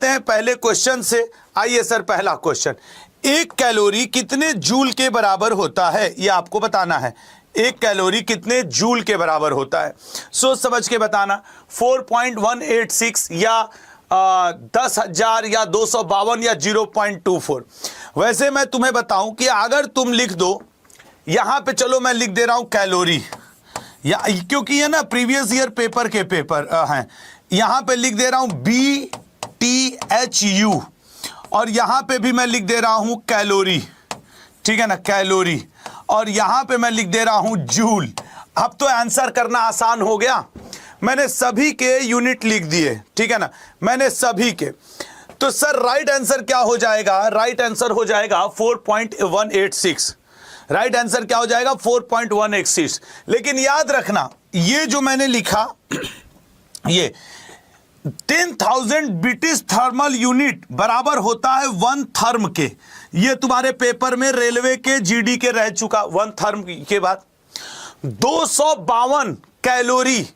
करते हैं पहले क्वेश्चन से। आइए सर, पहला क्वेश्चन, एक कैलोरी कितने जूल के बराबर होता है, ये आपको बताना है। एक कैलोरी कितने जूल के बराबर होता है, सोच समझ के बताना। 4.186 या 10,000 या 252 या 0.24। वैसे मैं तुम्हें बताऊं कि अगर तुम लिख दो यहां पे, चलो मैं लिख दे रहा हूं कैलोरी, या क्योंकि ये ना प्रीवियस ईयर पेपर के पेपर हैं, यहां पे लिख दे रहा हूं BTHU, और यहां पे भी मैं लिख दे रहा हूं कैलोरी, ठीक है ना, कैलोरी, और यहां पे मैं लिख दे रहा हूं जूल। अब तो आंसर करना आसान हो गया, मैंने सभी के यूनिट लिख दिए, ठीक है ना, मैंने सभी के। तो सर राइट आंसर क्या हो जाएगा, राइट आंसर हो जाएगा 4.186। राइट आंसर क्या हो जाएगा 4.186। लेकिन याद रखना ये जो मैंने लिखा, ये 10,000 ब्रिटिश थर्मल यूनिट बराबर होता है 1 थर्म के। ये तुम्हारे पेपर में रेलवे के जीडी के रह चुका। 1 थर्म के बाद 252 कैलोरी,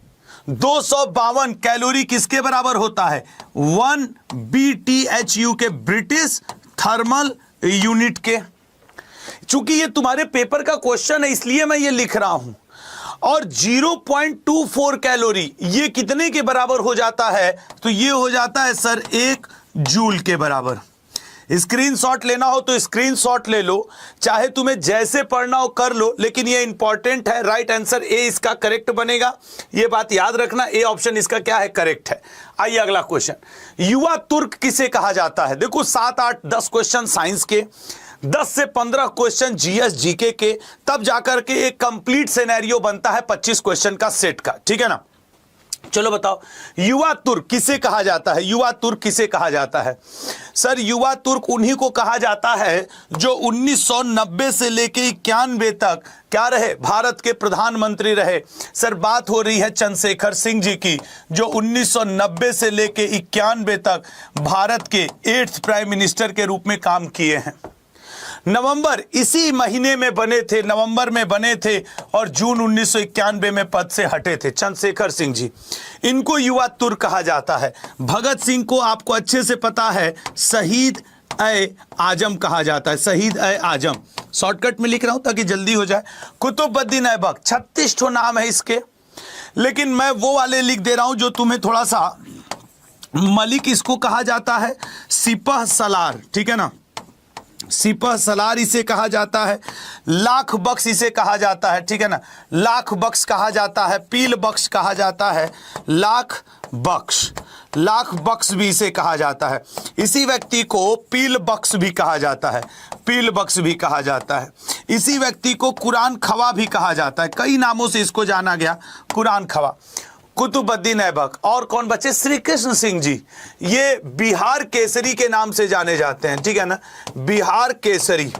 252 कैलोरी किसके बराबर होता है, 1 BTHU के, ब्रिटिश थर्मल यूनिट के। चूंकि ये तुम्हारे पेपर का क्वेश्चन है इसलिए मैं ये लिख रहा हूं। और 0.24 कैलोरी ये कितने के बराबर हो जाता है, तो ये हो जाता है सर 1 जूल के बराबर। स्क्रीनशॉट लेना हो तो स्क्रीनशॉट ले लो, चाहे तुम्हें जैसे पढ़ना हो कर लो, लेकिन ये इंपॉर्टेंट है। राइट आंसर ए इसका करेक्ट बनेगा, ये बात याद रखना, ए ऑप्शन इसका क्या है, करेक्ट है। आइए अगला क्वेश्चन, युवा तुर्क किसे कहा जाता है। देखो 7, 8, 10 क्वेश्चन साइंस के, 10 से 15 क्वेश्चन जीएस जीके के, तब जाकर के एक कंप्लीट सिनेरियो बनता है 25 क्वेश्चन का सेट का, ठीक है ना। चलो बताओ युवा तुर्क किसे कहा जाता है, युवा तुर्क किसे कहा जाता है। सर युवा तुर्क उन्हीं को कहा जाता है जो 1990 से लेके 91 तक क्या रहे, भारत के प्रधानमंत्री रहे। सर बात हो रही है चंद्रशेखर सिंह जी की, जो 1990 से लेके 91 तक भारत के 8th प्राइम मिनिस्टर के रूप में काम किए हैं। नवंबर इसी महीने में बने थे, नवंबर में बने थे, और जून 1991 में पद से हटे थे चंद्रशेखर सिंह जी। इनको युवा तुर्क कहा जाता है। भगत सिंह को आपको अच्छे से पता है शहीद ए आजम कहा जाता है, शहीद ए आजम। शॉर्टकट में लिख रहा हूं ताकि जल्दी हो जाए। कुतुबुद्दीन ऐबक 36 ठो नाम है इसके, लेकिन मैं वो वाले लिख दे रहा हूं जो तुम्हें थोड़ा सा, मलिक इसको कहा जाता है, सिपह सलार, ठीक है ना, सिपह सलार इसे कहा जाता है, लाख बख्श इसे कहा जाता है, ठीक है ना, लाख बख्श कहा जाता है, पील बख्श कहा जाता है, लाख बख्श भी इसे कहा जाता है। इसी व्यक्ति को पील बख्श भी कहा जाता है, पील बख्श भी कहा जाता है। इसी व्यक्ति को कुरान खवा भी कहा जाता है, कई नामों से इसको जाना गया, कुरान खवा। कुतुबुद्दीन ऐबक, और कौन बचे, श्री कृष्ण सिंह जी, ये बिहार केसरी के नाम से जाने जाते हैं, ठीक है ना, बिहार केसरी,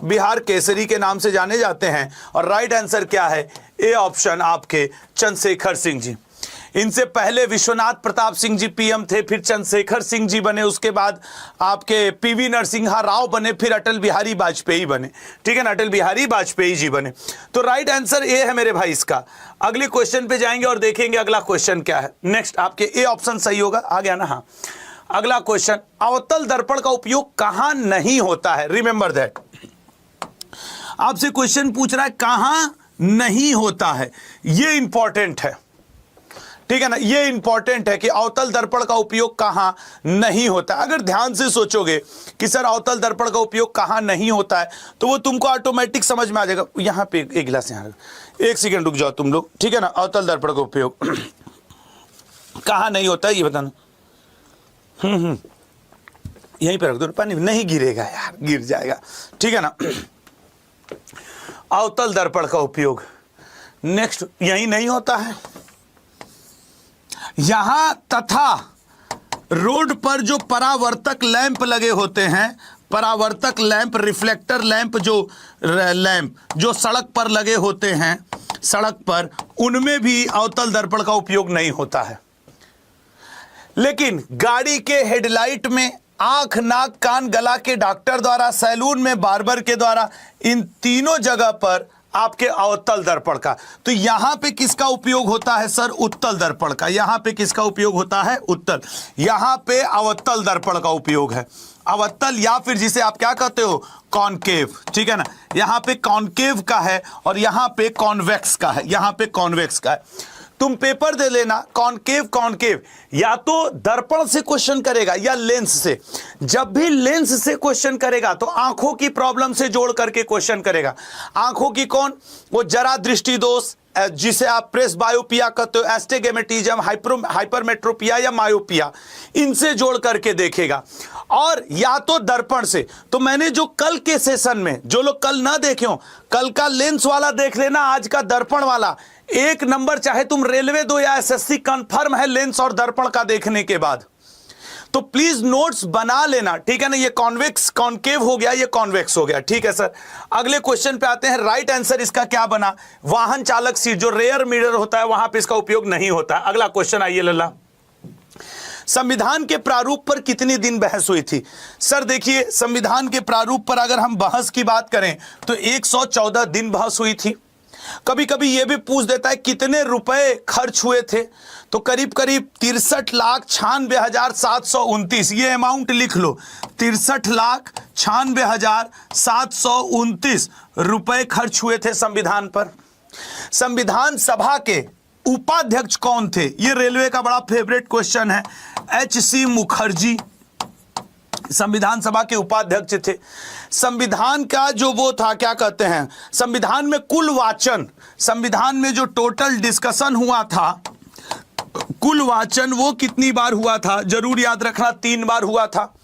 बिहार केसरी के नाम से जाने जाते हैं। और राइट आंसर क्या है, ए ऑप्शन आपके चंद्रशेखर सिंह जी। इनसे पहले विश्वनाथ प्रताप सिंह जी पीएम थे, फिर चंद्रशेखर सिंह जी बने, उसके बाद आपके पीवी नरसिम्हा राव बने, फिर अटल बिहारी वाजपेयी बने, ठीक है ना, अटल बिहारी वाजपेयी जी बने। तो राइट आंसर ए है मेरे भाई इसका। अगले क्वेश्चन पे जाएंगे और देखेंगे अगला क्वेश्चन क्या है। नेक्स्ट आपके ए ऑप्शन सही होगा, आ गया ना, हाँ। अगला क्वेश्चन, अवतल दर्पण का उपयोग कहां नहीं होता है, रिमेंबर दैट। आपसे क्वेश्चन पूछ रहा है कहां नहीं होता है, ये इंपॉर्टेंट है, ठीक है ना, ये इंपॉर्टेंट है कि अवतल दर्पण का उपयोग कहां नहीं होता है। अगर ध्यान से सोचोगे कि सर अवतल दर्पण का उपयोग कहां नहीं होता है, तो वो तुमको ऑटोमेटिक समझ में आ जाएगा। यहां पे एक गिलास, यहां एक सेकंड रुक जाओ तुम लोग, ठीक है ना। अवतल दर्पण का उपयोग कहां नहीं होता है ये बताना। यहीं पे रख दो, पानी नहीं गिरेगा यार, गिर जाएगा, ठीक है ना। अवतल दर्पण का उपयोग नेक्स्ट यही नहीं होता है। यहां तथा रोड पर जो परावर्तक लैंप लगे होते हैं, परावर्तक लैंप, रिफ्लेक्टर लैंप, जो सड़क पर लगे होते हैं, सड़क पर, उनमें भी अवतल दर्पण का उपयोग नहीं होता है। लेकिन गाड़ी के हेडलाइट में, आंख, नाक, कान, गला के डॉक्टर द्वारा, सैलून में बार्बर के द्वारा, इन तीनों जगह पर आपके अवतल दर्पण का। तो यहां पे किसका उपयोग होता है सर? उत्तल दर्पण का। यहां पे किसका उपयोग होता है? उत्तल। यहां पे अवतल दर्पण का उपयोग है, अवतल, या फिर जिसे आप क्या कहते हो? कॉनकेव, ठीक है ना। यहां पे कॉनकेव का है और यहां पे कॉन्वेक्स का है, यहां पे कॉन्वेक्स का है। तुम पेपर दे लेना, कॉनकेव कॉनकेव या तो दर्पण से क्वेश्चन करेगा या लेंस से। जब भी लेंस से क्वेश्चन करेगा तो आंखों की प्रॉब्लम से जोड़ करके क्वेश्चन करेगा। आंखों की कौन? वो जरा दृष्टि दोष, जिसे आप प्रेस बायोपिया कहते हो, एस्टिग्मेटिज्म, हाइपरमेट्रोपिया या मायोपिया, इनसे जोड़ करके देखेगा। और या तो दर्पण से। तो मैंने जो कल के सेशन में, जो लोग कल ना देखे हो, कल का लेंस वाला देख लेना, आज का दर्पण वाला। एक नंबर चाहे तुम रेलवे दो या एसएससी, कंफर्म है लेंस और दर्पण का देखने के बाद। तो प्लीज नोट्स बना लेना, ठीक है ना। ये कॉन्वेक्स कॉनकेव हो गया, ये कॉन्वेक्स हो गया, ठीक है सर। अगले क्वेश्चन पे आते हैं। राइट आंसर इसका क्या बना? वाहन चालक सीट, जो रेयर मिरर होता है वहां पे इसका उपयोग नहीं होता। अगला क्वेश्चन आइए लल्ला। संविधान के प्रारूप पर कितने दिन बहस हुई थी? सर देखिए, संविधान के प्रारूप पर अगर हम बहस की बात करें तो 114 दिन बहस हुई थी। कभी कभी यह भी पूछ देता है कितने रुपए खर्च हुए थे, तो करीब करीब 63,96,729, ये अमाउंट लिख लो, 63,96,729 रुपए खर्च हुए थे संविधान पर। संविधान सभा के उपाध्यक्ष कौन थे? ये रेलवे का बड़ा फेवरेट क्वेश्चन है। एच.सी. मुखर्जी संविधान सभा के उपाध्यक्ष थे। संविधान का जो वो था, क्या कहते हैं, संविधान में कुल वाचन, संविधान में जो टोटल डिस्कशन हुआ था, कुल वाचन वो कितनी बार हुआ था? जरूर याद रखना, 3 बार हुआ था।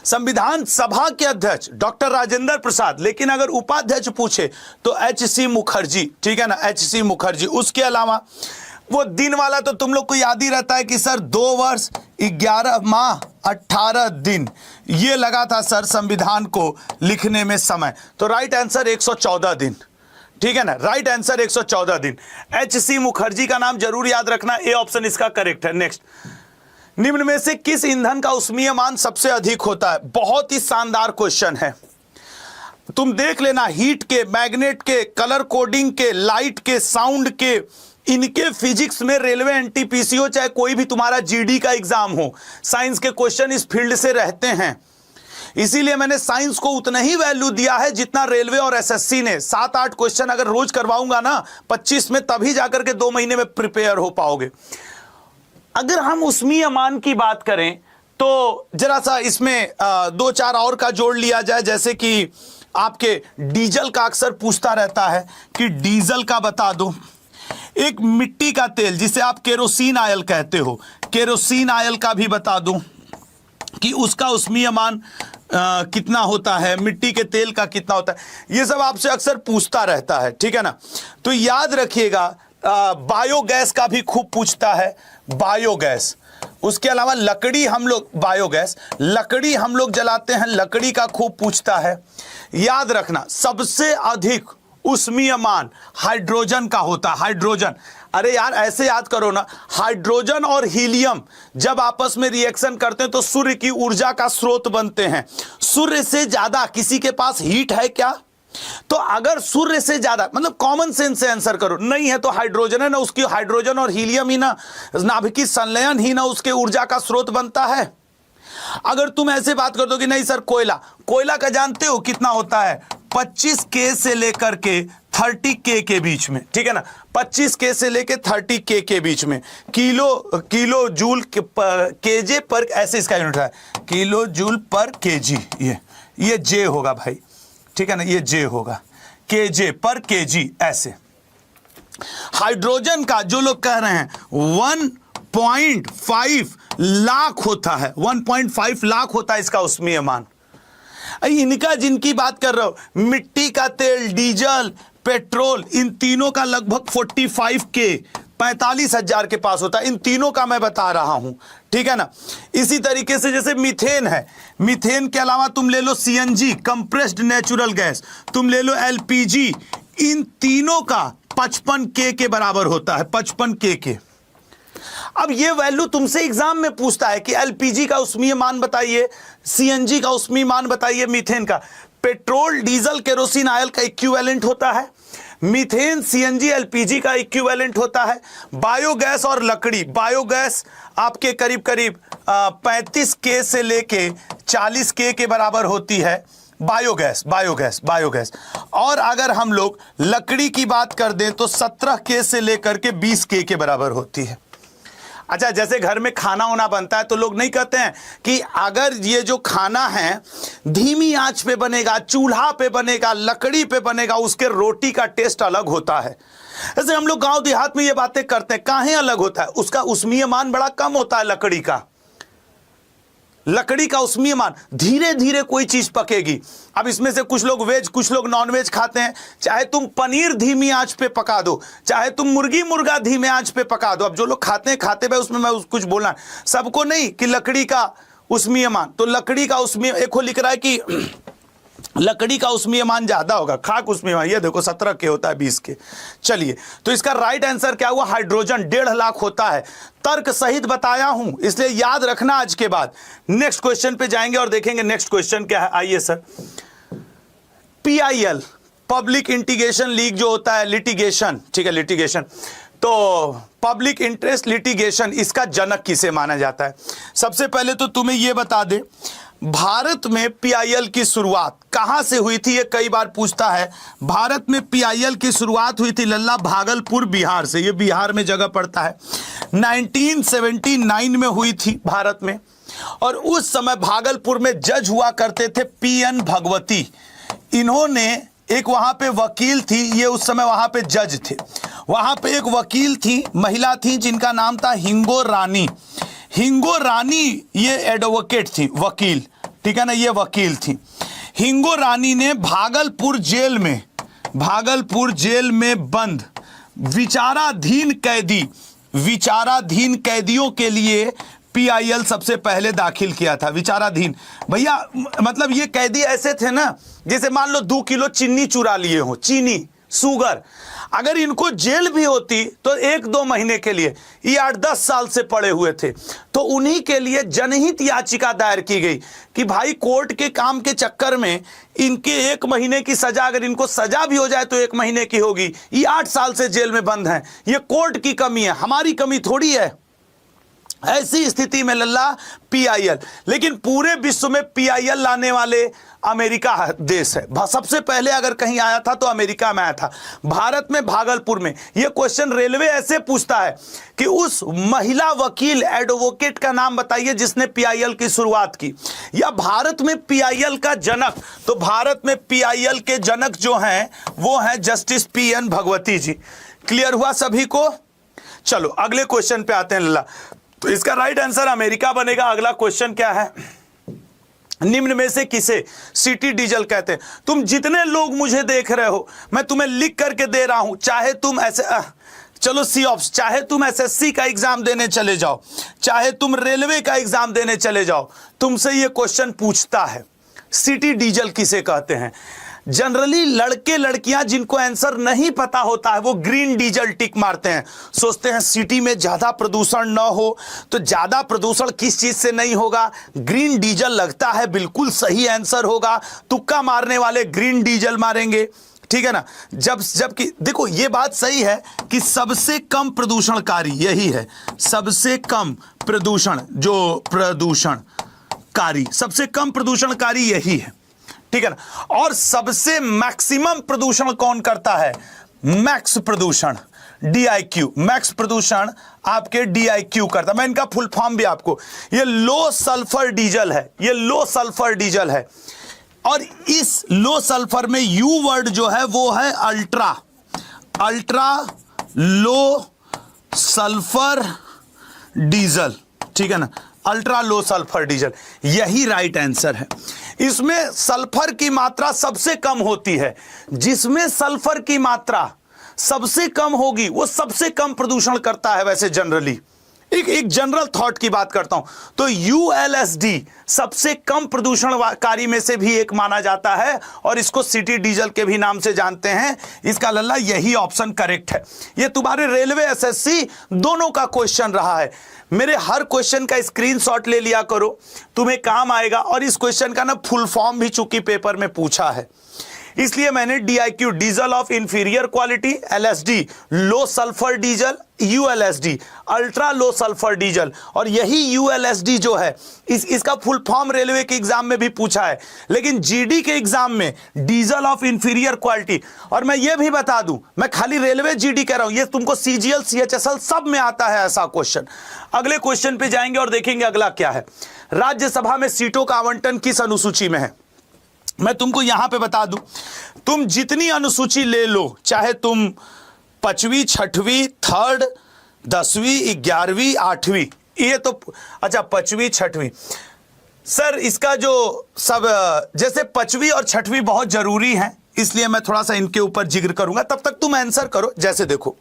संविधान सभा के अध्यक्ष डॉक्टर राजेंद्र प्रसाद, लेकिन अगर उपाध्यक्ष पूछे तो एच.सी. मुखर्जी, ठीक है ना, एच.सी. मुखर्जी। उसके अलावा वो दिन वाला तो तुम लोग को याद ही रहता है कि सर 2 वर्ष 11 माह 18 दिन ये लगा था सर संविधान को लिखने में समय। तो राइट आंसर 114 दिन, ठीक है ना, राइट आंसर 114 दिन। एच.सी. मुखर्जी का नाम जरूर याद रखना, ए ऑप्शन इसका करेक्ट है। नेक्स्ट, निम्न में से किस ईंधन का उष्मीय मान सबसे अधिक होता है? बहुत ही शानदार क्वेश्चन है, तुम देख लेना। हीट के, मैग्नेट के, कलर कोडिंग के, लाइट के, साउंड के, इनके फिजिक्स में रेलवे एनटीपीसी हो चाहे कोई भी तुम्हारा जीडी का एग्जाम हो, साइंस के क्वेश्चन इस फील्ड से रहते हैं। इसीलिए मैंने साइंस को उतना ही वैल्यू दिया है जितना रेलवे और एसएससी ने। 7-8 क्वेश्चन अगर रोज करवाऊंगा ना 25 में, तभी जाकर के 2 महीने में प्रिपेयर हो पाओगे। अगर हम उष्मीय मान की बात करें तो जरा सा इसमें 2-4 और का जोड़ लिया जाए। जैसे कि आपके डीजल का अक्सर पूछता रहता है कि डीजल का बता दो। एक मिट्टी का तेल जिसे आप केरोसिन ऑयल कहते हो, केरोसिन ऑयल का भी बता दूं कि उसका उष्मीय मान कितना होता है, मिट्टी के तेल का कितना होता है। ये सब आपसे अक्सर पूछता रहता है, ठीक है ना। तो याद रखिएगा, बायोगैस का भी खूब पूछता है, बायोगैस। उसके अलावा लकड़ी हम लोग, बायोगैस लकड़ी हम लोग जलाते हैं, लकड़ी का खूब पूछता है। याद रखना, सबसे अधिक उष्मीय मान हाइड्रोजन का होता है, हाइड्रोजन। अरे यार ऐसे याद करो ना, हाइड्रोजन और हीलियम जब आपस में रिएक्शन करते हैं तो सूर्य की ऊर्जा का स्रोत बनते हैं। सूर्य से ज्यादा किसी के पास हीट है क्या? तो अगर सूर्य से ज्यादा, मतलब कॉमन सेंस से आंसर करो, नहीं है तो हाइड्रोजन है ना, उसकी हाइड्रोजन और हीलियम ही ना, नाभिकीय संलयन ही ना उसके ऊर्जा का स्रोत बनता है। अगर तुम ऐसे बात कर दो कि नहीं सर कोयला, कोयला का जानते हो कितना होता है? 25K से लेकर के 30K के बीच में, ठीक है ना, 25K से लेकर 30K के बीच में। किलो जूल केजे पर, ऐसे इसका यूनिट है, किलो जूल पर केजी। ये जे होगा भाई, ठीक है ना, ये जे होगा, केजे पर केजी ऐसे। हाइड्रोजन का जो लोग कह रहे हैं 1.5 लाख होता है, 1.5 लाख होता है इसका उष्मीय मान। इनका जिनकी बात कर रहा हूं, मिट्टी का तेल, डीजल, पेट्रोल, इन तीनों का लगभग 45K 45,000 के पास होता है। इन तीनों का मैं बता रहा हूं, ठीक है ना। इसी तरीके से जैसे मीथेन है, मीथेन के अलावा तुम ले लो सीएनजी, कंप्रेस्ड नेचुरल गैस, तुम ले लो एलपीजी, इन तीनों का 55K के बराबर होता है, 55K के। अब ये वैल्यू तुमसे एग्जाम में पूछता है कि एलपीजी का उष्मीय मान बताइए, सीएनजी का उष्मीय मान बताइए, मीथेन का। पेट्रोल डीजल केरोसिन ऑयल का इक्विवेलेंट होता है, मीथेन सीएनजी एलपीजी का इक्विवेलेंट होता है, बायोगैस और लकड़ी, बायोगैस आपके करीब करीब 35 के से लेके 40 के बराबर होती है बायोगैस। और अगर हम लोग लकड़ी की बात कर दें तो 17 के से लेकर के 20 के बराबर होती है। अच्छा, जैसे घर में खाना वाना बनता है तो लोग नहीं कहते हैं कि अगर ये जो खाना है धीमी आंच पे बनेगा, चूल्हा पे बनेगा, लकड़ी पे बनेगा, उसके रोटी का टेस्ट अलग होता है। ऐसे हम लोग गांव देहात में ये बातें करते हैं, काहे अलग होता है? उसका उष्मीय मान बड़ा कम होता है लकड़ी का उष्मीय मान, धीरे धीरे कोई चीज पकेगी। अब इसमें से कुछ लोग वेज कुछ लोग नॉन वेज खाते हैं, चाहे तुम पनीर धीमी आंच पे पका दो, चाहे तुम मुर्गा धीमे आंच पे पका दो। अब जो लोग खाते हैं खाते भाई, उसमें मैं कुछ बोलना सबको नहीं कि लकड़ी का उष्मीय मान, तो लकड़ी का उष्मीय एक लिख रहा है कि लकड़ी का उष्मीय मान ज्यादा होगा, खाक उष्मीय मान ये देखो 17 के होता है 20 के। चलिए, तो इसका राइट आंसर क्या हुआ? हाइड्रोजन 1.5 लाख होता है। तर्क सहित बताया हूं, इसलिए याद रखना। आज के बाद नेक्स्ट क्वेश्चन पे जाएंगे और देखेंगे नेक्स्ट क्वेश्चन क्या है। आइए sir, PIL public integration league जो होता है, लिटिगेशन, ठीक है, लिटिगेशन, तो पब्लिक इंटरेस्ट लिटिगेशन, इसका जनक किसे माना जाता है? सबसे पहले तो तुम्हें यह बता दे, भारत में PIL की शुरुआत कहां से हुई थी? ये कई बार पूछता है। भारत में PIL की शुरुआत हुई थी लल्ला भागलपुर बिहार से, ये बिहार में जगह पड़ता है। 1979 में हुई थी भारत में, और उस समय भागलपुर में जज हुआ करते थे PN भगवती। इन्होंने एक वहां पे वकील थी, ये उस समय वहां पे जज थे। वहां पे एक वकील थी, महिला थी, जिनका नाम था हिंगो रानी। हिंगो रानी ये एडवोकेट थी, वकील, ठीक है ना, ये वकील थी। हिंगो रानी ने भागलपुर जेल में बंद विचाराधीन कैदियों के लिए PIL सबसे पहले दाखिल किया था। विचाराधीन भैया, मतलब ये कैदी ऐसे थे ना, जैसे मान लो 2 किलो चीनी चुरा लिए हो, चीनी, शुगर, अगर इनको जेल भी होती तो 1-2 महीने के लिए, ये 8-10 साल से पड़े हुए थे, तो उन्हीं के लिए जनहित याचिका दायर की गई कि भाई कोर्ट के काम के चक्कर में इनके 1 महीने की सजा, अगर इनको सजा भी हो जाए तो 1 महीने की होगी, ये 8 साल से जेल में बंद हैं, ये कोर्ट की कमी है, हमारी कमी थोड़ी है। ऐसी स्थिति में लल्ला PIL, लेकिन पूरे विश्व में PIL लाने वाले अमेरिका देश है। सबसे पहले अगर कहीं आया था तो अमेरिका में आया था। भारत में भागलपुर में। यह क्वेश्चन रेलवे ऐसे पूछता है कि उस महिला वकील एडवोकेट का नाम बताइए जिसने PIL की शुरुआत की, या भारत में PIL का जनक। तो भारत में PIL के जनक जो हैं वो हैं जस्टिस PN भगवती जी। क्लियर हुआ सभी को? चलो अगले क्वेश्चन पे आते हैं लल्ला। तो इसका राइट आंसर अमेरिका बनेगा। अगला क्वेश्चन क्या है? निम्न में से किसे सिटी डीजल कहते हैं? तुम जितने लोग मुझे देख रहे हो, मैं तुम्हें लिख करके दे रहा हूं, चाहे तुम ऐसे चलो सी ऑप्शन, चाहे तुम SSC का एग्जाम देने चले जाओ, चाहे तुम रेलवे का एग्जाम देने चले जाओ, तुमसे यह क्वेश्चन पूछता है सिटी डीजल किसे कहते हैं। जनरली लड़के लड़कियां जिनको आंसर नहीं पता होता है वो ग्रीन डीजल टिक मारते हैं, सोचते हैं सिटी में ज्यादा प्रदूषण ना हो, तो ज्यादा प्रदूषण किस चीज से नहीं होगा, ग्रीन डीजल लगता है बिल्कुल सही आंसर होगा। तुक्का मारने वाले ग्रीन डीजल मारेंगे, ठीक है ना। जबकि देखो ये बात सही है कि सबसे कम प्रदूषणकारी यही है, सबसे कम प्रदूषण, जो प्रदूषणकारी, सबसे कम प्रदूषणकारी यही है, ठीक है ना। और सबसे मैक्सिमम प्रदूषण कौन करता है? मैक्स प्रदूषण, DIQ, मैक्स प्रदूषण आपके DIQ करता है। मैं इनका फुल फॉर्म भी आपको, ये लो सल्फर डीजल है, ये लो सल्फर डीजल है। और इस लो सल्फर में U वर्ड जो है वो है अल्ट्रा लो सल्फर डीजल, ठीक है ना, अल्ट्रा लो सल्फर डीजल, यही राइट आंसर है। इसमें सल्फर की मात्रा सबसे कम होती है, जिसमें सल्फर की मात्रा सबसे कम होगी वो सबसे कम प्रदूषण करता है। वैसे जनरली एक जनरल थॉट की बात करता हूं तो यूएलएसडी सबसे कम प्रदूषणकारी में से भी एक माना जाता है और इसको सिटी डीजल के भी नाम से जानते हैं। इसका लल्ला यही ऑप्शन करेक्ट है। ये तुम्हारे रेलवे एसएससी दोनों का क्वेश्चन रहा है। मेरे हर क्वेश्चन का स्क्रीनशॉट ले लिया करो, तुम्हें काम आएगा। और इस क्वेश्चन का ना फुल फॉर्म भी चूंकि पेपर में पूछा है, इसलिए मैंने DIQ diesel of inferior quality, LSD low sulphur diesel, ULSD ultra low sulphur diesel, और यही ULSD जो है इसका फुल फॉर्म रेलवे के एग्जाम में भी पूछा है, लेकिन GD के एग्जाम में डीजल ऑफ इंफीरियर क्वालिटी। और मैं ये भी बता दूं, मैं खाली रेलवे GD कह रहा हूं, ये तुमको CGL CHSL सब में आता है ऐसा क्वेश्चन। अगले क्वेश्चन पे जाएंगे और देखेंगे अगला क्या है। राज्यसभा में सीटों का आवंटन किस अनुसूची में है? मैं तुमको यहां पे बता दूं, तुम जितनी अनुसूची ले लो, चाहे तुम 5वीं 6वीं 3rd 10वीं 11वीं 8वीं, ये तो अच्छा 5वीं 6वीं सर, इसका जो सब जैसे 5वीं और 6वीं बहुत जरूरी है, इसलिए मैं थोड़ा सा इनके ऊपर जिक्र करूंगा, तब तक तुम आंसर करो। जैसे देखो,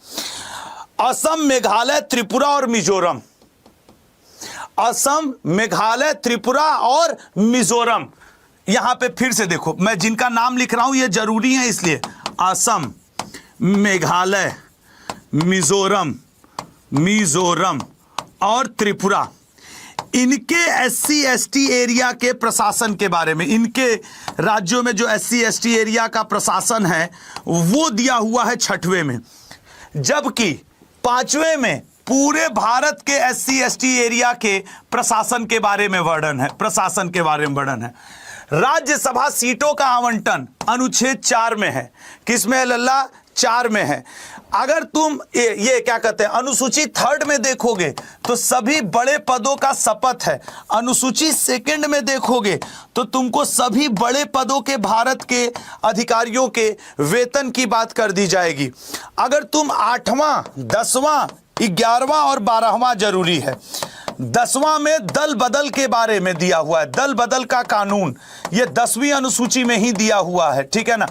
असम मेघालय त्रिपुरा और मिजोरम, असम मेघालय त्रिपुरा और मिजोरम, यहां पे फिर से देखो, मैं जिनका नाम लिख रहा हूं ये जरूरी है, इसलिए असम मेघालय मिजोरम और त्रिपुरा, इनके SC ST एरिया के प्रशासन के बारे में, इनके राज्यों में जो SC ST एरिया का प्रशासन है वो दिया हुआ है 6वें में, जबकि 5वें में पूरे भारत के SC ST एरिया के प्रशासन के बारे में वर्णन है, प्रशासन के बारे में वर्णन है। राज्यसभा सीटों का आवंटन अनुच्छेद 4 में है। किसमें है लल्ला? 4 में है। अगर तुम ये क्या कहते हैं अनुसूची 3rd में देखोगे तो सभी बड़े पदों का शपथ है। अनुसूची 2nd में देखोगे तो तुमको सभी बड़े पदों के भारत के अधिकारियों के वेतन की बात कर दी जाएगी। अगर तुम 8वां 10वां 11वां और 12वां जरूरी है। 10वां में दल बदल के बारे में दिया हुआ है, दल बदल का कानून, ये 10वीं अनुसूची में ही दिया हुआ है, ठीक है ना।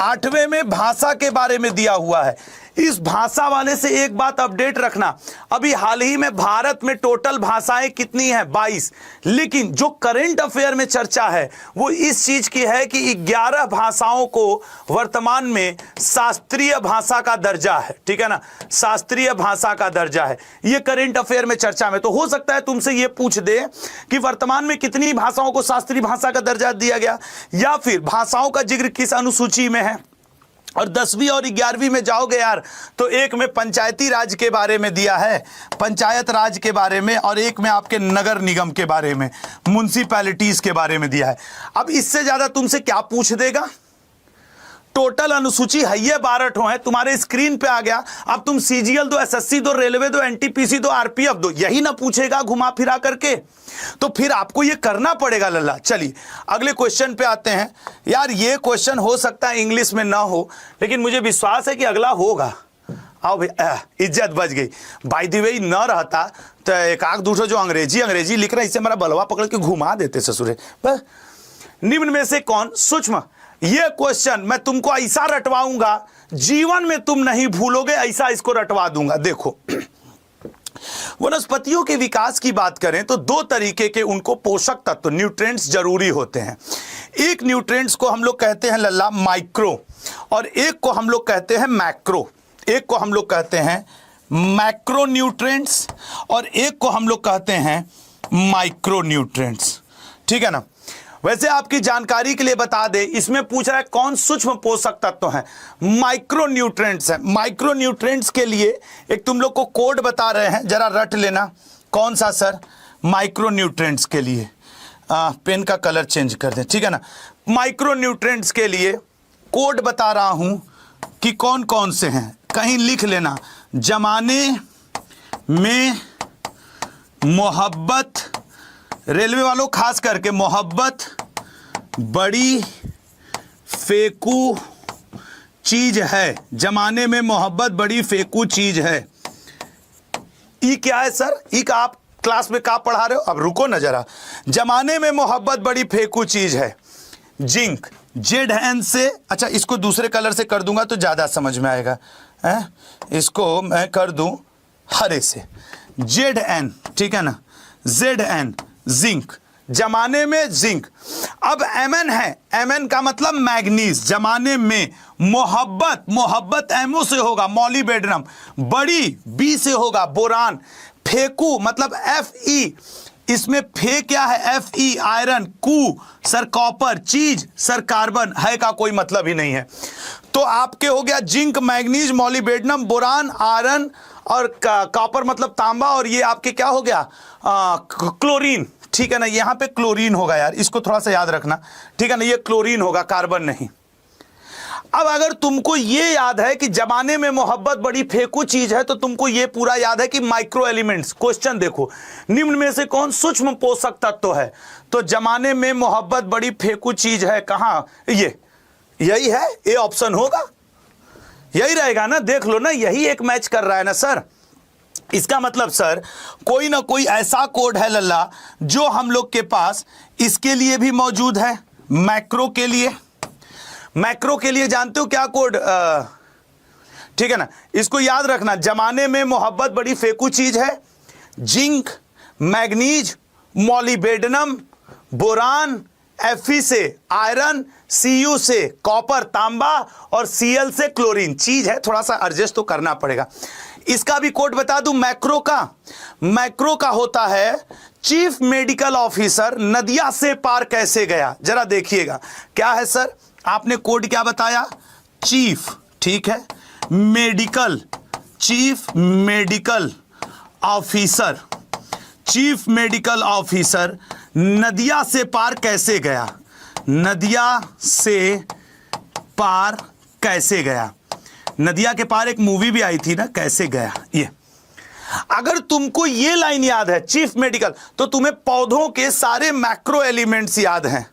8वें में भाषा के बारे में दिया हुआ है। इस भाषा वाले से एक बात अपडेट रखना, अभी हाल ही में भारत में टोटल भाषाएं कितनी है? 22, लेकिन जो करंट अफेयर में चर्चा है वो इस चीज की है कि 11 भाषाओं को वर्तमान में शास्त्रीय भाषा का दर्जा है, ठीक है ना, शास्त्रीय भाषा का दर्जा है। ये करंट अफेयर में चर्चा में, तो हो सकता है तुमसे ये पूछ दे कि वर्तमान में कितनी भाषाओं को शास्त्रीय भाषा का दर्जा दिया गया, या फिर भाषाओं का जिक्र किस अनुसूची में है। और 10वीं और 11वीं में जाओगे यार तो एक में पंचायती राज के बारे में दिया है, पंचायत राज के बारे में, और एक में आपके नगर निगम के बारे में, म्युनिसिपैलिटीज के बारे में दिया है। अब इससे ज्यादा तुमसे क्या पूछ देगा? टोटल अनुसूची है ये 12 ठो है, तुम्हारे स्क्रीन पे आ गया। अब तुम CGL दो, SSC दो, रेलवे दो, NTPC दो, RPF दो, यही ना पूछेगा घुमा फिरा करके, तो फिर आपको ये करना पड़ेगा लल्ला। चलिए अगले क्वेश्चन पे आते हैं। यार ये क्वेश्चन हो सकता है इंग्लिश में ना हो, लेकिन मुझे विश्वास है कि अगला होगा। आओ भाई, इज्जत बच गई। बाय द वे न रहता तो एक आग दूसरा जो अंग्रेजी लिख रहा है, इससे मेरा बलवा पकड़ के घुमा देते ससुरे। निम्न में से कौन सूक्ष्म, ये क्वेश्चन मैं तुमको ऐसा रटवाऊंगा जीवन में तुम नहीं भूलोगे, ऐसा इसको रटवा दूंगा। देखो, वनस्पतियों के विकास की बात करें तो 2 तरीके के उनको पोषक तत्व न्यूट्रिएंट्स जरूरी होते हैं। एक न्यूट्रिएंट्स को हम लोग कहते हैं लल्ला माइक्रो, और एक को हम लोग कहते हैं मैक्रो। एक को हम लोग कहते हैं मैक्रो न्यूट्रिएंट्स और एक को हम लोग कहते हैं माइक्रो न्यूट्रिएंट्स, ठीक है ना। वैसे आपकी जानकारी के लिए बता दे, इसमें पूछ रहा है कौन सूक्ष्म पोषक तत्व है, माइक्रो न्यूट्रिएंट्स है। माइक्रो न्यूट्रिएंट्स के लिए एक तुम लोग को कोड बता रहे हैं, जरा रट लेना। कौन सा सर? माइक्रो न्यूट्रिएंट्स के लिए पेन का कलर चेंज कर दें, ठीक है ना। माइक्रो न्यूट्रिएंट्स के लिए कोड बता रहा हूं कि कौन कौन से हैं, कहीं लिख लेना। जमाने में मोहब्बत, रेलवे वालों खास करके मोहब्बत बड़ी फेंकू चीज है। जमाने में मोहब्बत बड़ी फेंकू चीज है। ई क्या है सर? ई का आप क्लास में क्या पढ़ा रहे हो? अब रुको ना जरा। जमाने में मोहब्बत बड़ी फेंकू चीज है। जिंक, ZN से, अच्छा इसको दूसरे कलर से कर दूंगा तो ज्यादा समझ में आएगा है? इसको मैं कर दूं हरे से, Zn, ठीक है ना, Zn जिंक, जमाने में जिंक। अब Mn है, Mn का मतलब मैग्नीज, जमाने में मोहब्बत, मोहब्बत MO से होगा मॉलिबेडनम, बड़ी B से होगा बोरान, फेकू मतलब Fe, इसमें फे क्या है Fe आयरन, कू सर कॉपर, चीज सर कार्बन, है का कोई मतलब ही नहीं है। तो आपके हो गया zinc, manganese, molybdenum, boron, iron और कॉपर मतलब तांबा, और ये आपके क्या हो गया क्लोरीन, ठीक है ना, यहां पे क्लोरीन होगा यार, इसको थोड़ा सा याद रखना, ठीक है ना, ये क्लोरीन होगा, कार्बन नहीं। अब अगर तुमको ये याद है कि जमाने में मोहब्बत बड़ी फेंकू चीज है, तो तुमको ये पूरा याद है कि माइक्रो एलिमेंट्स, क्वेश्चन देखो, निम्न में से कौन सूक्ष्म पोषक तत्व है, तो जमाने में मोहब्बत बड़ी फेंकू चीज है, कहां, ये यही है, ये ऑप्शन होगा, यही रहेगा ना, देख लो ना, यही एक मैच कर रहा है ना सर। इसका मतलब सर कोई ना कोई ऐसा कोड है लल्ला जो हम लोग के पास इसके लिए भी मौजूद है, मैक्रो के लिए, मैक्रो के लिए जानते हो क्या कोड, ठीक है ना, इसको याद रखना, जमाने में मोहब्बत बड़ी फेंकू चीज है, zinc, manganese, molybdenum, boron, Fe से आयरन, Cu से कॉपर तांबा और Cl से क्लोरीन, चीज है, थोड़ा सा एडजस्ट तो करना पड़ेगा। इसका भी कोड बता दूं, मैक्रो का, मैक्रो का होता है चीफ मेडिकल ऑफिसर नदिया से पार कैसे गया, जरा देखिएगा क्या है सर, आपने कोड क्या बताया, चीफ, ठीक है, medical, chief medical officer, chief medical officer Nadia से पार कैसे गया, नदिया से पार कैसे गया, नदिया के पार एक मूवी भी आई थी ना, कैसे गया, ये अगर तुमको ये लाइन याद है चीफ मेडिकल, तो तुम्हें पौधों के सारे मैक्रो एलिमेंट्स याद हैं,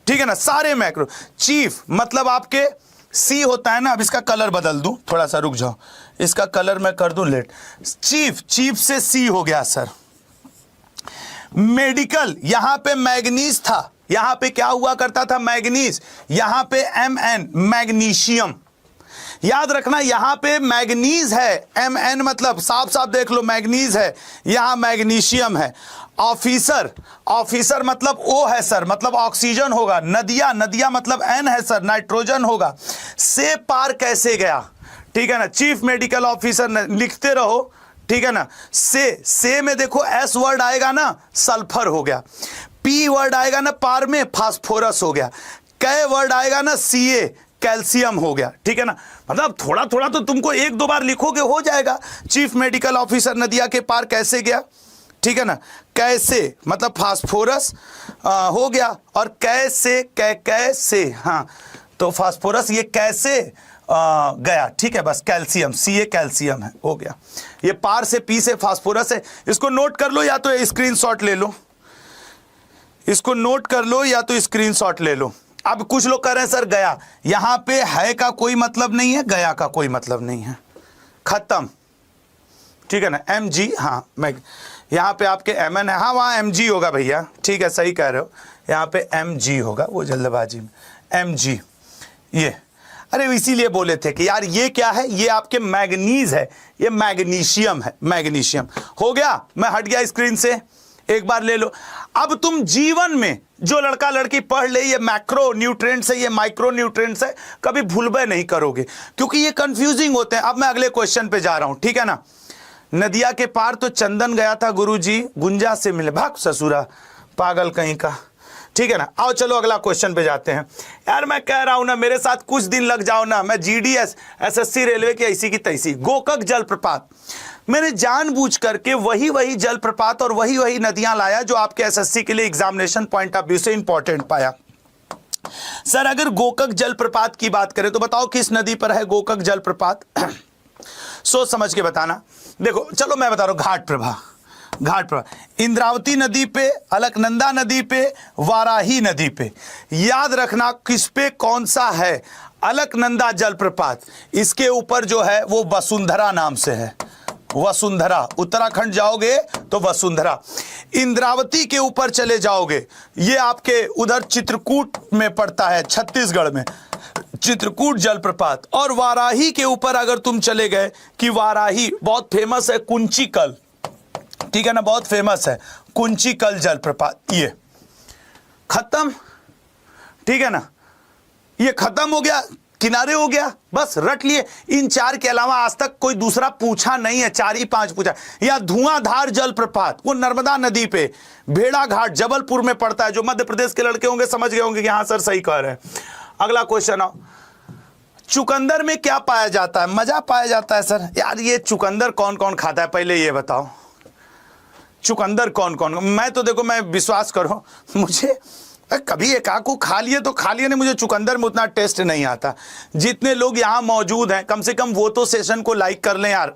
ठीक है ना, सारे मैक्रो। चीफ मतलब आपके सी होता है ना, अब इसका कलर बदल दूं, थोड़ा सा रुक जाओ, इसका कलर मैं कर दूं लेट, चीफ, चीफ से सी हो गया सर। मेडिकल, यहां पे मैग्नीज था, यहां पे क्या हुआ करता था मैग्नीज, यहां पे Mn मैग्नीशियम, याद रखना यहां पे मैग्नीज है, Mn मतलब साफ साफ देख लो मैग्नीज है, यहां मैग्नीशियम है। ऑफिसर, ऑफिसर मतलब O है सर, मतलब ऑक्सीजन होगा। नदिया, नदिया मतलब N है सर, नाइट्रोजन होगा। से पार कैसे गया, ठीक है ना, चीफ मेडिकल ऑफिसर, लिखते रहो, ठीक है ना। से में देखो S वर्ड आएगा ना, सल्फर हो गया। P वर्ड आएगा ना पार में, फास्फोरस हो गया। K वर्ड आएगा ना Ca, कैल्शियम हो गया, ठीक है ना। मतलब थोड़ा थोड़ा तो तुमको एक दो बार लिखोगे हो जाएगा। चीफ मेडिकल ऑफिसर नदिया के पार कैसे गया, ठीक है ना। कैसे मतलब फास्फोरस हो गया, और कैसे कैसे, हाँ तो फास्फोरस ये कैसे गया, ठीक है, बस कैल्शियम, Ca कैल्शियम है, हो गया। ये पार से P से फास्फोरस है, इसको नोट कर लो या तो स्क्रीनशॉट ले लो, इसको नोट कर लो या तो स्क्रीनशॉट ले लो। अब कुछ लोग कह रहे हैं सर गया, यहां पे है का कोई मतलब नहीं है, गया का कोई मतलब नहीं है, खत्म, ठीक है ना। Mg, हाँ मैं यहाँ पे आपके Mn है, हाँ वहाँ Mg होगा भैया, ठीक है सही कह रहे हो, यहाँ पे Mg होगा, वो जल्दबाजी में Mg, ये अरे इसीलिए बोले थे कि यार ये क्या है, ये आपके मैग्नीज है, ये मैग्नीशियम है, मैग्नीशियम हो गया। मैं हट गया स्क्रीन से, एक बार ले लो। अब तुम जीवन में जो लड़का लड़की पढ़ ले, ये मैक्रो न्यूट्रिएंट्स है, ये माइक्रो न्यूट्रिएंट्स है, कभी भूलबे नहीं करोगे, क्योंकि ये कंफ्यूजिंग होते हैं। अब मैं अगले क्वेश्चन पे जा रहा हूं, ठीक है ना। नदिया के पार तो चंदन गया था गुरुजी, गुंजा से मिले, भाग ससुरा पागल कहीं का, ठीक है ना। आओ चलो अगला क्वेश्चन पे जाते हैं। यार मैं कह रहा हूं ना, मेरे साथ कुछ दिन लग जाओ ना, मैं GDS SSC रेलवे की ऐसी की तैसी। गोकक जलप्रपात, मैंने जानबूझ करके वही जलप्रपात और वही नदियां लाया जो आपके SSC के लिए एग्जामिनेशन पॉइंट ऑफ व्यू से इंपॉर्टेंट पाया। सर अगर गोकक जलप्रपात की बात करें तो बताओ किस नदी पर है गोकक जलप्रपात, सोच समझ के बताना। देखो चलो मैं बता रहा हूं, घाट प्रभा, घाट प्रभा, इंद्रावती नदी पे, अलकनंदा नदी पे, वाराही नदी पे। याद रखना किस पे कौन सा है, अलकनंदा जलप्रपात, इसके ऊपर जो है वो वसुंधरा नाम से है, वसुंधरा। उत्तराखंड जाओगे तो वसुंधरा। इंद्रावती के ऊपर चले जाओगे, ये आपके उधर चित्रकूट में पड़ता है, छत्तीसगढ़ में चित्रकूट जलप्रपात। और वाराही के ऊपर अगर तुम चले गए कि वाराही बहुत फेमस है, कुंचिकल, ठीक है ना, बहुत फेमस है, कुंचिकल जलप्रपात, ये खत्म, ठीक है ना, ये खत्म हो गया, किनारे हो गया, बस रट लिए। इन 4 के अलावा आज तक कोई दूसरा पूछा नहीं है, 4 ही 5 पूछा। या धुआंधार जलप्रपात, वो नर्मदा नदी पे भेड़ाघाट जबलपुर में पड़ता है, जो मध्य प्रदेश के लड़के होंगे समझ गए होंगे कि हाँ सर सही कह रहे हैं। अगला क्वेश्चन आओ, चुकंदर में क्या पाया जाता है? मजा पाया जाता है सर। यार ये चुकंदर कौन कौन खाता है पहले ये बताओ, चुकंदर कौन कौन? मैं तो देखो, मैं विश्वास करो, मुझे कभी एक आकू खा लिए तो खा लिए, नहीं मुझे चुकंदर में उतना टेस्ट नहीं आता। जितने लोग यहां मौजूद हैं कम से कम वो तो सेशन को लाइक कर लें यार।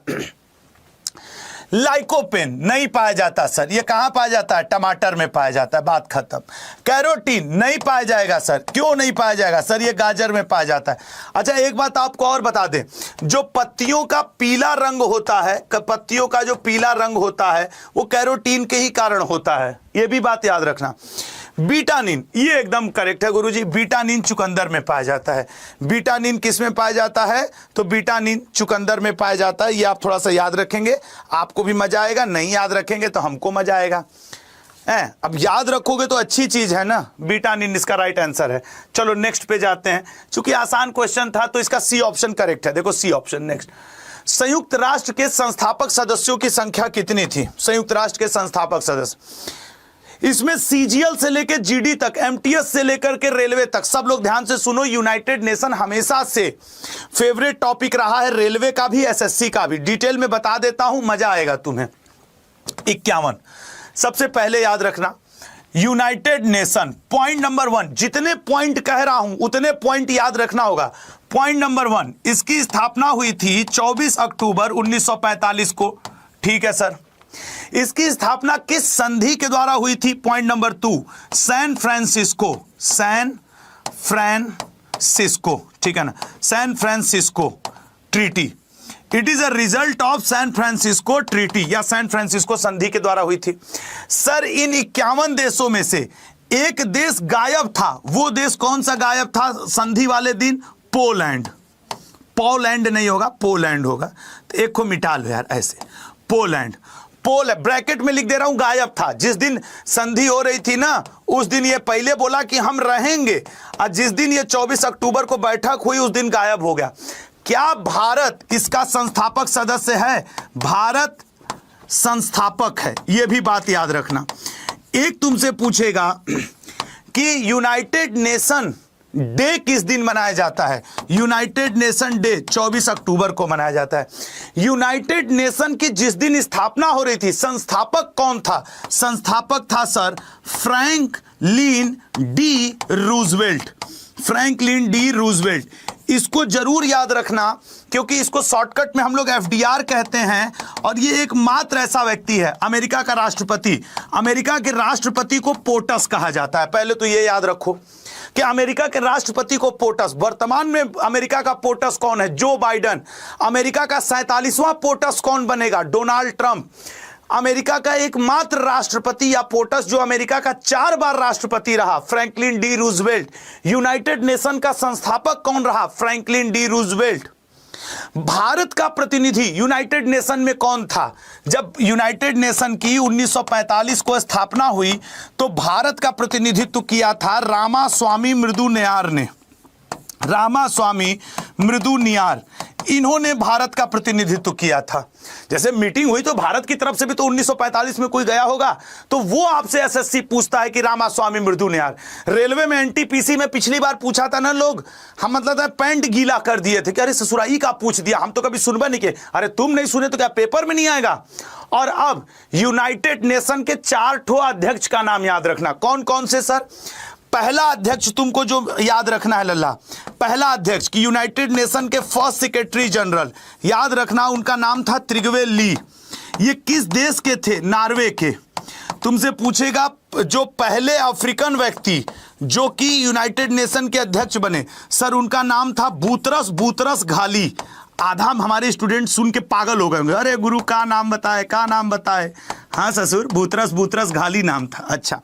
लाइकोपेन नहीं पाया जाता सर, ये कहां पाया जाता है? टमाटर में पाया जाता है, बात खत्म। कैरोटीन नहीं पाया जाएगा सर, क्यों नहीं पाया जाएगा सर? ये गाजर में पाया जाता है। अच्छा एक बात आपको और बता दें, जो पत्तियों का पीला रंग होता है, पत्तियों का जो पीला रंग होता है वो कैरोटीन के ही कारण होता है, ये भी बात याद रखना। बीटानिन, ये एकदम करेक्ट है गुरुजी, बीटानिन चुकंदर में पाया जाता है। बीटानिन किस में पाया जाता है? तो बीटानिन चुकंदर में पाया जाता है। ये आप थोड़ा सा याद रखेंगे, आपको भी मजा आएगा, नहीं याद रखेंगे तो हमको मजा आएगा। अब याद रखोगे तो अच्छी चीज है ना, बीटानिन इसका राइट आंसर है। चलो नेक्स्ट पे जाते हैं, चूंकि आसान क्वेश्चन था तो इसका सी ऑप्शन करेक्ट है। देखो सी ऑप्शन नेक्स्ट, संयुक्त राष्ट्र के संस्थापक सदस्यों की संख्या कितनी थी? संयुक्त राष्ट्र के संस्थापक सदस्य, इसमें सीजीएल से लेकर जीडी तक, एमटीएस से लेकर के रेलवे तक, सब लोग ध्यान से सुनो। यूनाइटेड नेशन हमेशा से फेवरेट टॉपिक रहा है, रेलवे का भी एसएससी का भी। डिटेल में बता देता हूं, मजा आएगा तुम्हें। 51 सबसे पहले याद रखना, यूनाइटेड नेशन, पॉइंट नंबर 1, जितने पॉइंट कह रहा हूं उतने पॉइंट याद रखना होगा। पॉइंट नंबर 1, इसकी स्थापना हुई थी 24 अक्टूबर 1945 को, ठीक है सर। इसकी स्थापना किस संधि के द्वारा हुई थी? Point number 2, San Francisco, San Francisco, ठीक है ना, San Francisco treaty. It is a result of San Francisco treaty, या सैन फ्रांसिस्को संधि के द्वारा हुई थी। सर इन 51 देशों में से एक देश गायब था, वो देश कौन सा गायब था संधि वाले दिन? पोलैंड। पोलैंड नहीं होगा, पोलैंड होगा, तो एक को मिटा लो यार ऐसे, पोलैंड। पोल ब्रैकेट में लिख दे रहा हूं, गायब था। जिस दिन संधि हो रही थी ना, उस दिन ये पहले बोला कि हम रहेंगे, और जिस दिन ये 24 अक्टूबर को बैठक हुई उस दिन गायब हो गया। क्या भारत इसका संस्थापक सदस्य है? भारत संस्थापक है, यह भी बात याद रखना। एक तुमसे पूछेगा कि यूनाइटेड नेशन डे किस दिन मनाया जाता है? यूनाइटेड नेशन डे 24 अक्टूबर को मनाया जाता है। यूनाइटेड नेशन की जिस दिन स्थापना हो रही थी, संस्थापक कौन था? संस्थापक था sir Franklin D Roosevelt, Franklin D Roosevelt. इसको जरूर याद रखना, क्योंकि इसको शॉर्टकट में हम लोग एफडीआर कहते हैं, और ये एकमात्र ऐसा व्यक्ति है, अमेरिका का राष्ट्रपति। अमेरिका के राष्ट्रपति को पोटस कहा जाता है, पहले तो ये याद रखो कि अमेरिका के राष्ट्रपति को पोटस। वर्तमान में अमेरिका का पोटस कौन है? जो बाइडन। अमेरिका का 47वां पोटस कौन बनेगा? Donald Trump. अमेरिका का एकमात्र राष्ट्रपति या पोटस जो अमेरिका का 4 बार राष्ट्रपति रहा, Franklin D Roosevelt. United nation का संस्थापक कौन रहा? Franklin D Roosevelt. भारत का प्रतिनिधि यूनाइटेड नेशन में कौन था? जब यूनाइटेड नेशन की 1945 को स्थापना हुई तो भारत का प्रतिनिधित्व किया था रामास्वामी मृदुनियार ने। रामास्वामी मृदुनियार, इन्होंने भारत का प्रतिनिधित्व किया था। जैसे मीटिंग हुई तो भारत की तरफ से भी तो 1945 में कोई गया होगा, तो वो आपसे एसएससी पूछता है कि रामास्वामी मृदुनियार। रेलवे में एनटीपीसी में पिछली बार पूछा था ना लोग, हम मतलब पैंट गीला कर दिए थे कि अरे ससुराई का पूछ दिया, हम तो कभी सुनबा नहीं किए। अरे तुम नहीं सुने तो क्या पेपर में नहीं आएगा? और अब यूनाइटेड नेशन के 4 ठो अध्यक्ष का नाम याद रखना। कौन कौन से सर? पहला अध्यक्ष तुमको जो याद रखना है लल्ला, पहला अध्यक्ष कि यूनाइटेड नेशन के फर्स्ट सेक्रेटरी जनरल, याद रखना उनका नाम था त्रिगवे ली। ये किस देश के थे? नॉर्वे के। तुमसे पूछेगा जो पहले अफ्रीकन व्यक्ति जो कि यूनाइटेड नेशन के अध्यक्ष बने, सर उनका नाम था बूतरस घाली। आधा हमारे स्टूडेंट सुन के पागल हो गए होंगे, अरे गुरु का नाम बताए, का नाम बताए। हाँ ससुर, बूतरस बूतरस घाली नाम था। अच्छा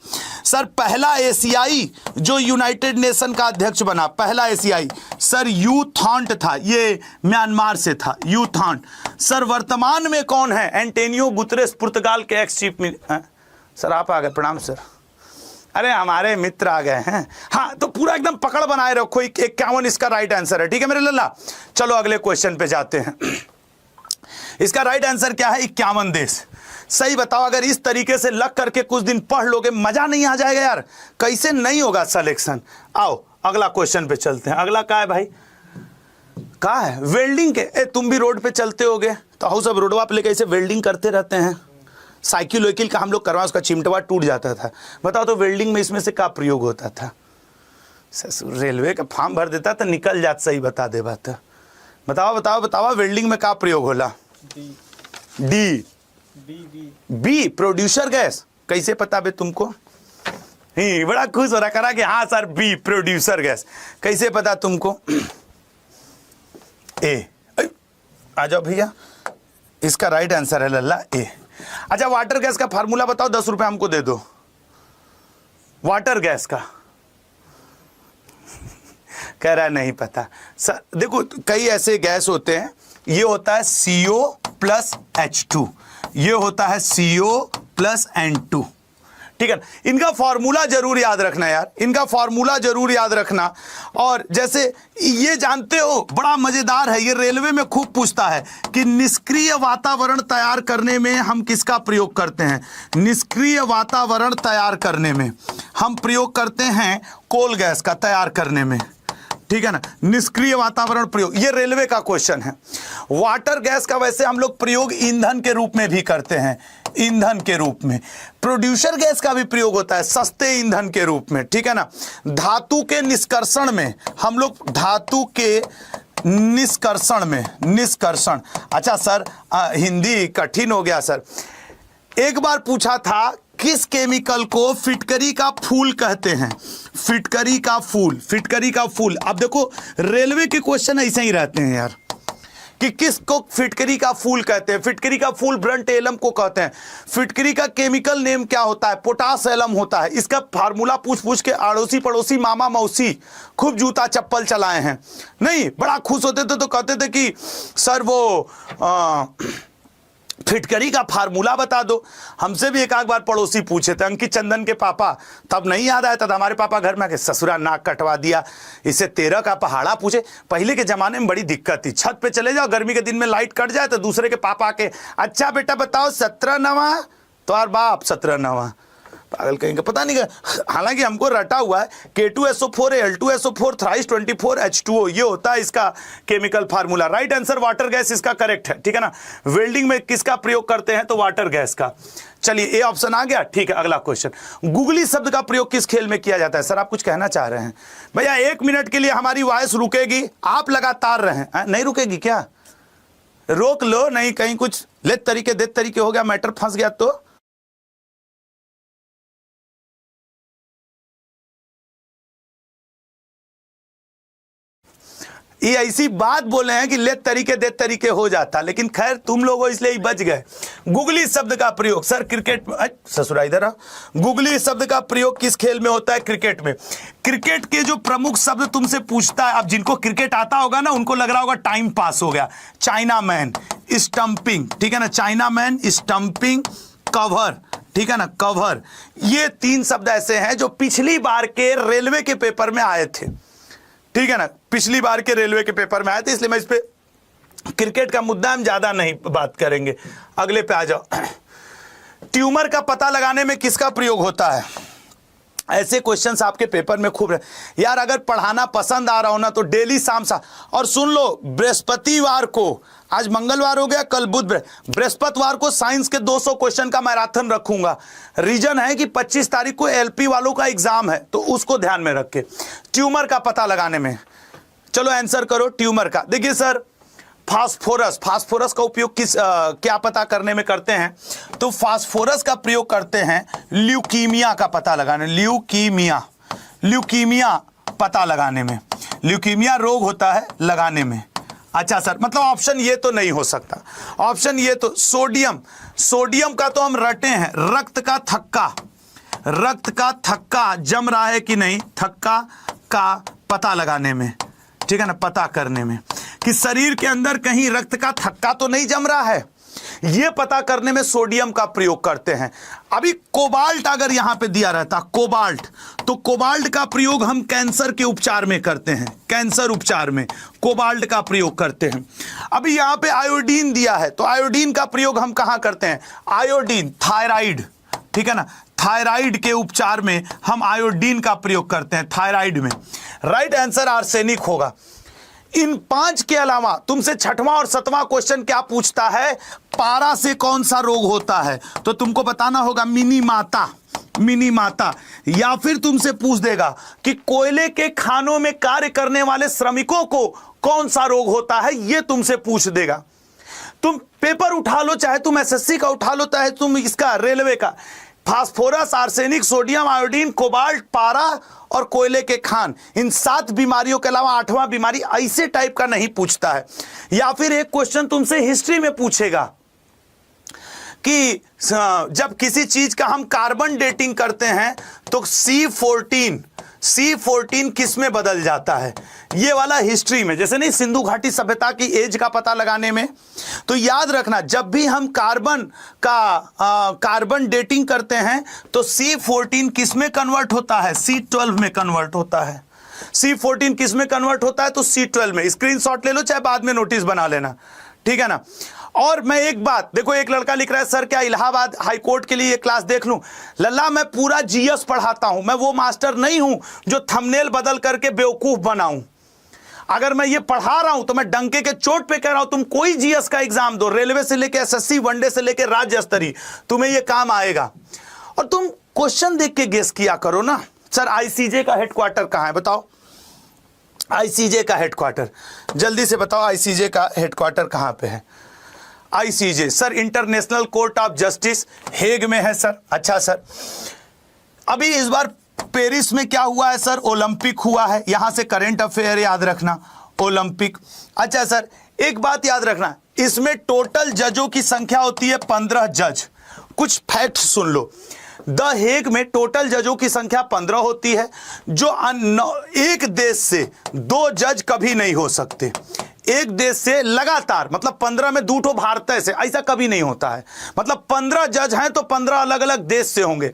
सर, पहला एशियाई जो यूनाइटेड नेशन का अध्यक्ष बना, पहला एशियाई सर यू थॉन्ट था, ये म्यांमार से था, यू थॉन्ट। सर वर्तमान में कौन है? एंटोनियो गुतरेस, पुर्तगाल के एक्स चीफ मिनिस्टर। सर आप आ गए, प्रणाम सर। अरे हमारे मित्र आ गए हैं। हाँ तो पूरा एकदम पकड़ बनाए रखो, 51 इसका राइट आंसर है। ठीक है मेरे लल्ला, चलो अगले क्वेश्चन पे जाते हैं। इसका राइट आंसर क्या है? 51 देश। सही बताओ, अगर इस तरीके से लग करके कुछ दिन पढ़ लोगे, मजा नहीं आ जाएगा यार? कैसे नहीं होगा सिलेक्शन? आओ अगला क्वेश्चन पे चलते हैं। अगला क्या है भाई? कहा है? वेल्डिंग के। तुम भी रोड पे चलते होगे तो हाउ सब रोडवा पे लेके ऐसे वेल्डिंग करते रहते हैं। साइकिल वाइकिल का हम लोग करवा, उसका चिमटवा टूट जाता था। बताओ तो वेल्डिंग में इसमें से क्या प्रयोग होता था? रेलवे का फॉर्म भर देता तो निकल जाता। सही बता दे बात। बताओ बताओ बताओ, वेल्डिंग में क्या प्रयोग होला? D B producer gas. कैसे पता बे तुमको? ही बड़ा खुश हो रहा करा कि हाँ सर बी प्रोड्यूसर गैस। कैसे पता तुमको? ए। आ जाओ भैया, इसका राइट आंसर है लल्ला ए। अच्छा वाटर गैस का फार्मूला बताओ, 10 रुपए हमको दे दो। वाटर गैस का कह रहा है नहीं पता। सर देखो कई ऐसे गैस होते हैं, ये होता है CO प्लस H2, ये होता है CO प्लस N2। ठीक है, इनका फॉर्मूला जरूर याद रखना यार, इनका फॉर्मूला जरूर याद रखना। और जैसे ये जानते हो, बड़ा मजेदार है, ये रेलवे में खूब पूछता है कि निष्क्रिय वातावरण तैयार करने में हम किसका प्रयोग करते हैं? निष्क्रिय वातावरण तैयार करने में हम प्रयोग करते हैं कोल गैस का तैयार करने में। ठीक है ना, निष्क्रिय वातावरण प्रयोग, ये रेलवे का क्वेश्चन है। वाटर गैस का वैसे हम लोग प्रयोग ईंधन के रूप में भी करते हैं, ईंधन के रूप में। प्रोड्यूसर गैस का भी प्रयोग होता है सस्ते ईंधन के रूप में। ठीक है ना, धातु के निष्कर्षण में हम लोग, धातु के निष्कर्षण में, निष्कर्षण। अच्छा सर हिंदी कठिन हो गया सर। एक बार पूछा था किस केमिकल को फिटकरी का फूल कहते हैं? फिटकरी का फूल, फिटकरी का फूल। अब देखो रेलवे के क्वेश्चन ऐसे ही रहते हैं यार, कि किसको फिटकरी का फूल कहते हैं? फिटकरी का फूल ब्रंट एलम को कहते हैं। फिटकरी का केमिकल नेम क्या होता है? पोटास एलम होता है। इसका फार्मूला पूछ पूछ के अड़ोसी पड़ोसी मामा मौसी खूब जूता चप्पल चलाए हैं। नहीं, बड़ा खुश होते थे तो कहते थे कि सर वो फिटकरी का फार्मूला बता दो। हमसे भी एक आध बार पड़ोसी पूछे थे, अंकित चंदन के पापा, तब नहीं याद आया था। हमारे पापा घर में आके ससुरा नाक कटवा दिया, इसे 13 का पहाड़ा पूछे। पहले के जमाने में बड़ी दिक्कत थी, छत पे चले जाओ, गर्मी के दिन में लाइट कट जाए तो दूसरे के पापा के, अच्छा बेटा बताओ 17 नवा, तो यार बाप 17 नवा, पागल कहेंगे पता नहीं। हालांकि हमको रटा हुआ है K2SO4 Al2SO4 थ्राइस 24 H2O, ये होता है इसका chemical formula. Right answer water gas इसका करेक्ट है। ठीक है ना, वेल्डिंग में किसका प्रयोग करते हैं? तो वाटर गैस का। चलिए ए ऑप्शन आ गया। ठीक है, अगला क्वेश्चन, गुगली शब्द का प्रयोग किस खेल में किया जाता है? सर आप कुछ कहना चाह रहे हैं? भैया 1 मिनट के लिए हमारी वॉइस रुकेगी, आप लगातार रहें। नहीं रुकेगी क्या? रोक लो, नहीं कहीं कुछ लेत तरीके देत तरीके हो गया, मैटर फंस गया तो। ये ऐसी बात बोले हैं कि ले तरीके दे तरीके हो जाता, लेकिन खैर तुम लोगों इसलिए ही बच गए। गुगली शब्द का प्रयोग सर क्रिकेट में, ससुरा इधर आ, गुगली शब्द का प्रयोग किस खेल में होता है? क्रिकेट में। क्रिकेट के जो प्रमुख शब्द तुमसे पूछता है, अब जिनको क्रिकेट आता होगा ना उनको लग रहा होगा टाइम पास हो गया। चाइना मैन, स्टंपिंग, ठीक है ना, चाइना मैन, स्टंपिंग, कवर, ठीक है ना, कवर। ये 3 शब्द ऐसे हैं जो पिछली बार के रेलवे के पेपर में आए थे। ठीक है ना, पिछली बार के रेलवे के पेपर में आए थे, इसलिए मैं इस पे क्रिकेट का मुद्दा हम ज्यादा नहीं बात करेंगे। अगले पे आ जाओ। ट्यूमर का पता लगाने में किसका प्रयोग होता है? ऐसे क्वेश्चंस आपके पेपर में खूब रहे यार। अगर पढ़ाना पसंद आ रहा हो ना तो डेली शाम और सुन लो, बृहस्पतिवार को, आज मंगलवार हो गया, कल बुध, बृहस्पतिवार को साइंस के 200 क्वेश्चन का मैराथन रखूंगा। रीजन है कि 25 तारीख को एलपी वालों का एग्जाम है, तो उसको ध्यान में रख के ट्यूमर का पता लगाने में। चलो आंसर करो ट्यूमर का। देखिए सर, फास्फोरस, फास्फोरस का उपयोग किस क्या पता करने में करते हैं? तो फास्फोरस का प्रयोग करते हैं ल्यूकीमिया का पता लगाने, ल्यूकीमिया, ल्यूकीमिया पता लगाने में, ल्यूकीमिया रोग होता है लगाने में। अच्छा सर, मतलब ऑप्शन ये तो नहीं हो सकता, ऑप्शन ये तो सोडियम, सोडियम का तो हम रटे हैं, रक्त का थक्का, रक्त का थक्का जम रहा है कि नहीं, थक्का का पता लगाने में, ठीक है ना, पता करने में कि शरीर के अंदर कहीं रक्त का थक्का तो नहीं जम रहा है, यह पता करने में सोडियम का प्रयोग करते हैं। अभी कोबाल्ट अगर यहां पे दिया रहता, कोबाल्ट, तो कोबाल्ट का प्रयोग हम कैंसर के उपचार में करते हैं, कैंसर उपचार में कोबाल्ट का प्रयोग करते हैं। अभी यहां पे आयोडीन दिया है, तो आयोडीन का प्रयोग हम कहां करते हैं, आयोडीन, थायराइड, ठीक है ना, थायराइड के उपचार में हम आयोडीन का प्रयोग करते हैं, थायराइड में। राइट आंसर आर्सेनिक होगा। इन 5 के अलावा तुमसे 6वां और 7वां क्वेश्चन क्या पूछता है, पारा से कौन सा रोग होता है, तो तुमको बताना होगा मिनी माता, मिनी माता, या फिर तुमसे पूछ देगा कि कोयले के खानों में कार्य करने वाले श्रमिकों को कौन सा रोग होता है, यह तुमसे पूछ देगा। तुम पेपर उठा लो, चाहे तुम एसएससी का उठा लो, चाहे तुम इसका रेलवे का, phosphorus, arsenic, sodium, iodine, cobalt, पारा और कोयले के खान, इन 7 बीमारियों के अलावा 8वां बीमारी ऐसे टाइप का नहीं पूछता है। या फिर एक क्वेश्चन तुमसे हिस्ट्री में पूछेगा कि जब किसी चीज का हम कार्बन डेटिंग करते हैं तो C14 किस में बदल जाता है, ये वाला हिस्ट्री में, जैसे नहीं सिंधु घाटी सभ्यता की एज का पता लगाने में। तो याद रखना, जब भी हम कार्बन डेटिंग करते हैं तो C14 किस में कन्वर्ट होता है, C12 में कन्वर्ट होता है। C14 किस में कन्वर्ट होता है, तो C12 में। स्क्रीनशॉट ले लो, चाहे बाद में नोटिस बना लेना, ठीक है ना। और मैं एक बात देखो, एक लड़का लिख रहा है सर क्या इलाहाबाद हाई कोर्ट के लिए ये क्लास देख लूं। लल्ला मैं पूरा जीएस पढ़ाता हूं, मैं वो मास्टर नहीं हूं जो थंबनेल बदल करके बेवकूफ बनाऊं। अगर मैं ये पढ़ा रहा हूं तो मैं डंके के चोट पे कह रहा हूं, तुम कोई जीएस का एग्जाम दो, रेलवे से लेके एसएससी, वनडे से लेके राज्य स्तरीय, तुम्हें ये काम आएगा। और तुम क्वेश्चन देख के गेस किया करो ना। सर आईसीजे का हेडक्वार्टर कहां है, बताओ आईसीजे का हेडक्वार्टर, जल्दी से बताओ आईसीजे का हेडक्वार्टर कहां पे है। ICJ sir international court of justice Hague में है सर। अच्छा सर, अभी इस बार पेरिस में क्या हुआ है सर, ओलंपिक हुआ है, यहां से करंट अफेयर याद रखना, ओलंपिक। अच्छा सर, एक बात याद रखना, इसमें टोटल जजों की संख्या होती है 15 जज। कुछ fact soon low, the Hague में टोटल जजों की संख्या 15 होती है, जो एक देश से 2 जज कभी नहीं हो सकते, एक देश से लगातार, मतलब 15 में 2 भारत से, ऐसा कभी नहीं होता है। मतलब 15 जज हैं तो 15 अलग अलग देश से होंगे।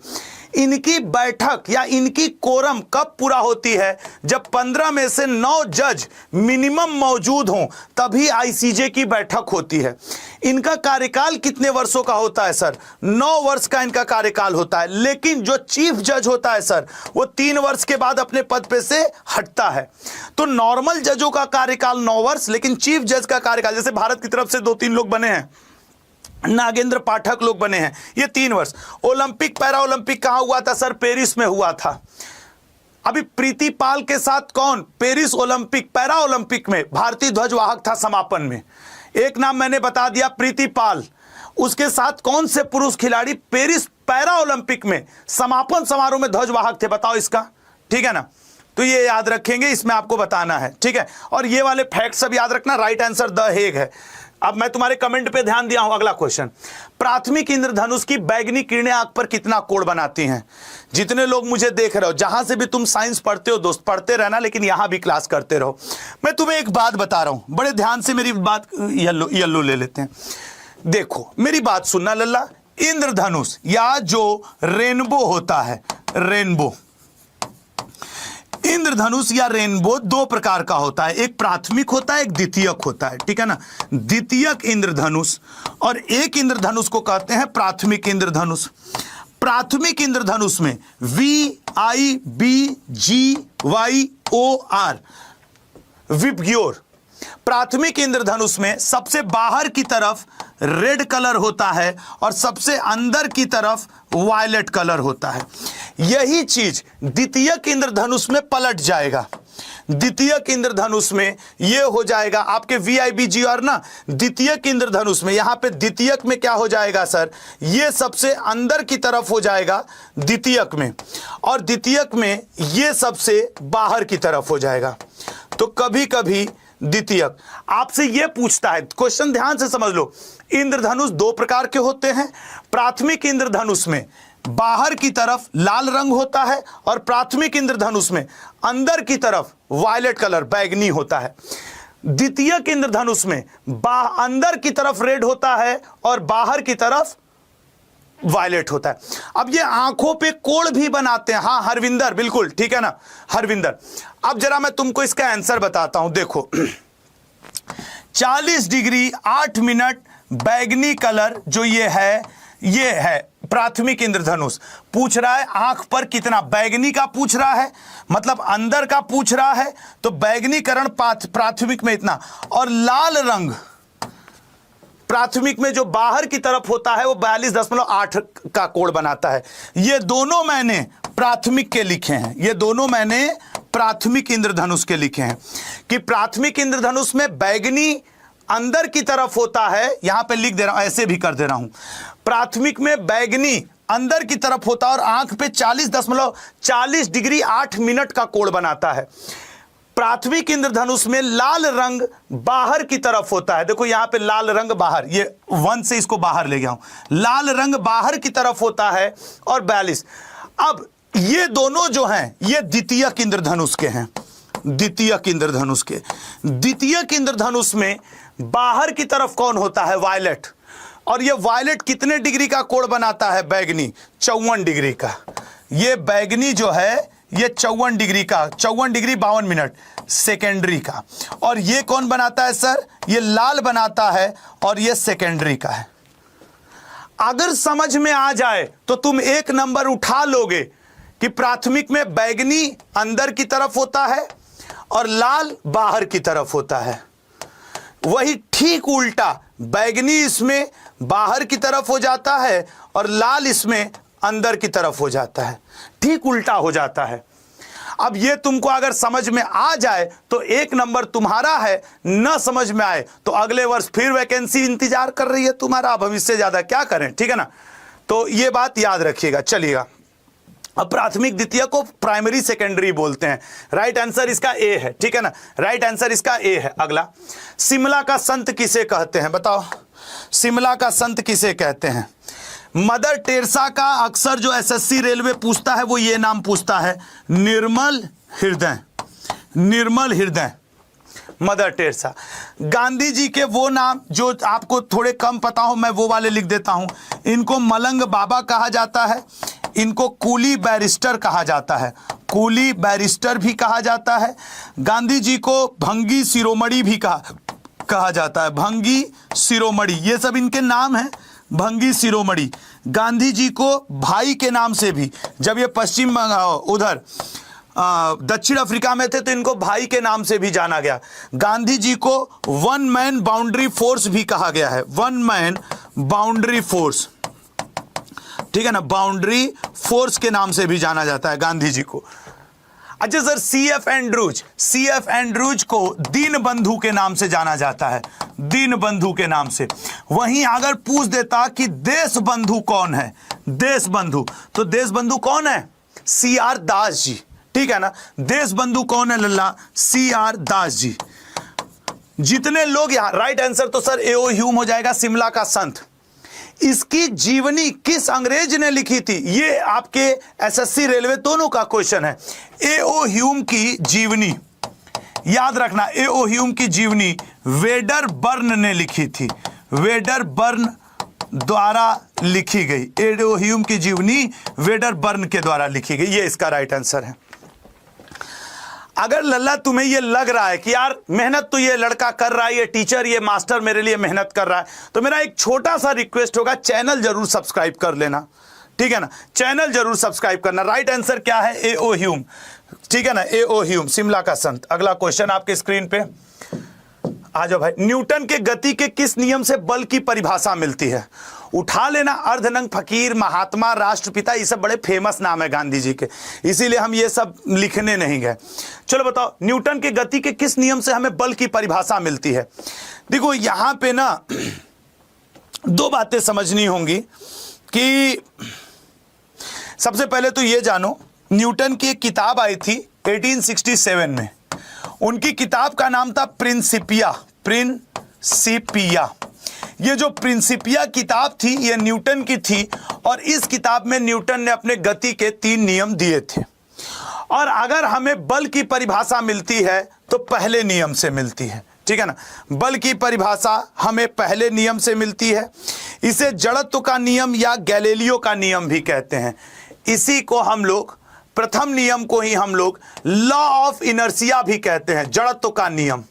इनकी बैठक या इनकी कोरम कब पूरा होती है, जब 15 में से 9 जज मिनिमम मौजूद हों, तभी आईसीजे की बैठक होती है। इनका कार्यकाल कितने वर्षों का होता है सर, 9 वर्ष का इनका कार्यकाल होता है। लेकिन जो चीफ जज होता है सर, वो 3 वर्ष के बाद अपने पद पे से हटता है। तो नॉर्मल जजों का कार्यकाल 9 वर्ष, लेकिन चीफ जज का कार्यकाल, जैसे भारत की तरफ से 2-3 लोग बने हैं, नागेंद्र पाठक लोग बने हैं, ये 3 वर्ष। ओलंपिक पैरा ओलंपिक कहां हुआ था सर, पेरिस में हुआ था। अभी प्रीति पाल के साथ कौन, पेरिस ओलंपिक पैरा ओलंपिक में भारतीय ध्वजवाहक था समापन में। एक नाम मैंने बता दिया, प्रीति पाल। उसके साथ कौन से पुरुष खिलाड़ी पेरिस पैरा ओलंपिक में समापन समारोह में ध्वजवाहक थे, बताओ इसका, ठीक है ना। तो ये याद रखेंगे, इसमें आपको बताना है, ठीक है। और ये वाले फैक्ट सब याद रखना। राइट आंसर द हेग है। अब मैं तुम्हारे कमेंट पे ध्यान दिया हूं, अगला क्वेश्चन, प्राथमिक इंद्रधनुष की बैगनी किरणें आंख पर कितना कोण बनाती हैं। जितने लोग मुझे देख रहे हो, जहां से भी तुम साइंस पढ़ते हो दोस्त, पढ़ते रहना, लेकिन यहां भी क्लास करते रहो। मैं तुम्हें एक बात बता रहा हूं, बड़े ध्यान से मेरी बात, येलो ले लेते हैं। देखो मेरी बात सुनना लल्ला, इंद्रधनुष या जो रेनबो होता है, रेनबो, इंद्रधनुष या रेनबो 2 प्रकार का होता है, एक प्राथमिक होता है, एक द्वितीयक होता है, ठीक है ना। द्वितीयक इंद्रधनुष और एक इंद्रधनुष को कहते हैं प्राथमिक इंद्रधनुष। प्राथमिक इंद्रधनुष में VIBGYOR, विबग्योर। प्राथमिक इंद्रधनुष में सबसे बाहर की तरफ रेड कलर होता है और सबसे अंदर की तरफ वायलेट कलर होता है। यही चीज द्वितीयक इंद्रधनुष में पलट जाएगा। द्वितीयक इंद्रधनुष में यह हो जाएगा आपके VIBGYOR ना, द्वितीयक इंद्रधनुष में, यहां पे द्वितीयक में क्या हो जाएगा सर, यह सबसे अंदर की तरफ हो जाएगा द्वितीयक में, और द्वितीयक में यह सबसे बाहर की तरफ हो जाएगा। तो कभी कभी द्वितीयक। आपसे यह पूछता है, क्वेश्चन ध्यान से समझ लो, इंद्रधनुष दो प्रकार के होते हैं। प्राथमिक इंद्रधनुष में बाहर की तरफ लाल रंग होता है और प्राथमिक इंद्रधनुष में अंदर की तरफ वायलेट कलर बैगनी होता है। द्वितीयक इंद्रधनुष में अंदर की तरफ रेड होता है और बाहर की तरफ वायलेट होता है। अब ये आंखों पे कोण भी बनाते हैं। हाँ हरविंदर, बिल्कुल ठीक है ना हरविंदर। अब जरा मैं तुमको इसका आंसर बताता हूं। देखो 40 डिग्री 8 मिनट बैगनी कलर जो ये है प्राथमिक इंद्रधनुष। पूछ रहा है आंख पर कितना, बैगनी का पूछ रहा है, मतलब अंदर का पूछ रहा है, तो बैगनीकरण प्राथमिक में इतना, और लाल रंग प्राथमिक में जो बाहर की तरफ होता है वो 42.8 का कोण बनाता है। ये दोनों मैंने प्राथमिक के लिखे हैं, ये दोनों मैंने प्राथमिक इंद्रधनुष के लिखे हैं कि प्राथमिक इंद्रधनुष में बैगनी अंदर की तरफ होता है। यहां पे लिख दे रहा हूं, ऐसे भी कर दे रहा हूं। प्राथमिक में बैगनी अंदर की तरफ होता है और आंख पे 40 डिग्री 8 मिनट का कोण बनाता है। प्राथमिक इंद्रधनुष में लाल रंग बाहर की तरफ होता है। देखो यहां पे लाल रंग बाहर, ये 1 से इसको बाहर ले गया हूं, लाल रंग बाहर की तरफ होता है और 42। अब ये दोनों जो हैं ये द्वितीयक इंद्रधनुष के हैं, द्वितीयक इंद्रधनुष के। द्वितीयक इंद्रधनुष में बाहर की तरफ कौन होता है, वायलेट, और ये वायलेट कितने डिग्री का कोण बनाता है, बैगनी 54 डिग्री का। ये बैगनी जो है ये 54 डिग्री का, 54 डिग्री 52 मिनट सेकेंडरी का। और ये कौन बनाता है सर, ये लाल बनाता है और ये सेकेंडरी का है। अगर समझ में आ जाए तो तुम एक नंबर उठा लोगे कि प्राथमिक में बैगनी अंदर की तरफ होता है और लाल बाहर की तरफ होता है। वही ठीक उल्टा बैगनी इसमें बाहर की तरफ हो जाता है और लाल इसमें अंदर की तरफ हो जाता है, ठीक उल्टा हो जाता है। अब ये तुमको अगर समझ में आ जाए तो एक नंबर तुम्हारा है, न समझ में आए तो अगले वर्ष फिर वैकेंसी इंतजार कर रही है तुम्हारा। अब हम इससे ज्यादा क्या करें, ठीक है ना। तो ये बात याद रखिएगा, चलिएगा। अब प्राथमिक द्वितीय को प्राइमरी सेकेंडरी बोलते हैं। राइट आंसर इसका ए है, ठीक है ना, राइट आंसर इसका ए है। अगला, शिमला का संत किसे कहते हैं, बताओ शिमला का संत किसे कहते हैं। मदर टेरेसा का अक्सर जो एसएससी रेलवे पूछता है वो ये नाम पूछता है, निर्मल हृदय, निर्मल हृदय, मदर टेरेसा। गांधी जी के वो नाम जो आपको थोड़े कम पता हो मैं वो वाले लिख देता हूं। इनको मलंग बाबा कहा जाता है, इनको कूली बैरिस्टर कहा जाता है, कूली बैरिस्टर भी कहा जाता है। गांधी जी को भंगी शिरोमणि भी कहा जाता है, भंगी शिरोमणि, ये सब इनके नाम हैं, भंगी शिरोमणि। गांधी जी को भाई के नाम से भी, जब ये पश्चिम उधर दक्षिण अफ्रीका में थे तो इनको भाई के नाम से भी जाना गया। गांधी जी को वन मैन बाउंड्री फोर्स भी कहा गया है, वन मैन बाउंड्री फोर्स, ठीक है ना, बाउंड्री फोर्स के नाम से भी जाना जाता है गांधी जी को। अच्छा sir, CF Andrews, CF Andrews को दीन बंधु के नाम से जाना जाता है, दीन बंधु के नाम से। वहीं अगर पूछ देता कि देश बंधु कौन है, देश बंधु, तो देश बंधु कौन है, सीआर दास जी, ठीक है ना। देश बंधु कौन है लल्ला, सीआर दास जी। जितने लोग यहां, राइट आंसर तो सर एओ ह्यूम हो जाएगा, शिमला का संत। इसकी जीवनी किस अंग्रेज ने लिखी थी, ये आपके एसएससी रेलवे दोनों का क्वेश्चन है। एओ ह्यूम की जीवनी याद रखना, एओ ह्यूम की जीवनी वेडर बर्न ने लिखी थी, वेडर बर्न द्वारा लिखी गई। एओ ह्यूम की जीवनी वेडर बर्न के द्वारा लिखी गई, ये इसका राइट आंसर है। अगर लल्ला तुम्हें ये लग रहा है कि यार मेहनत तो ये लड़का कर रहा है, ये टीचर, ये मास्टर मेरे लिए मेहनत कर रहा है, तो मेरा एक छोटा सा रिक्वेस्ट होगा, चैनल जरूर सब्सक्राइब कर लेना, ठीक है ना, चैनल जरूर सब्सक्राइब करना। राइट आंसर क्या है, एओ ह्यूम, ठीक है ना, एओ ह्यूम, शिमला का संत। अगला क्वेश्चन आपके स्क्रीन पे आ जाओ भाई। न्यूटन के गति के किस नियम से बल की परिभाषा मिलती है। उठा लेना, अर्धनंग फकीर, महात्मा, राष्ट्रपिता, ये सब बड़े फेमस नाम है गांधी जी के, इसीलिए हम ये सब लिखने नहीं गए। चलो बताओ, न्यूटन के गति के किस नियम से हमें बल की परिभाषा मिलती है। देखो यहां पे ना दो बातें समझनी होंगी कि सबसे पहले तो ये जानो, न्यूटन की एक किताब आई थी 1867 में, उनकी किताब का नाम था प्रिंसिपिया। ये जो प्रिंसिपिया किताब थी ये न्यूटन की थी, और इस किताब में न्यूटन ने अपने गति के 3 नियम दिए थे। और अगर हमें बल की परिभाषा मिलती है तो पहले नियम से मिलती है, ठीक है ना। बल की परिभाषा हमें पहले नियम से मिलती है। इसे जड़त्व का नियम या गैलीलियो का नियम भी कहते हैं। इसी को हम लोग, प्रथम नियम को ही हम लोग लॉ ऑफ इनर्शिया भी कहते हैं, जड़त्व का नियम,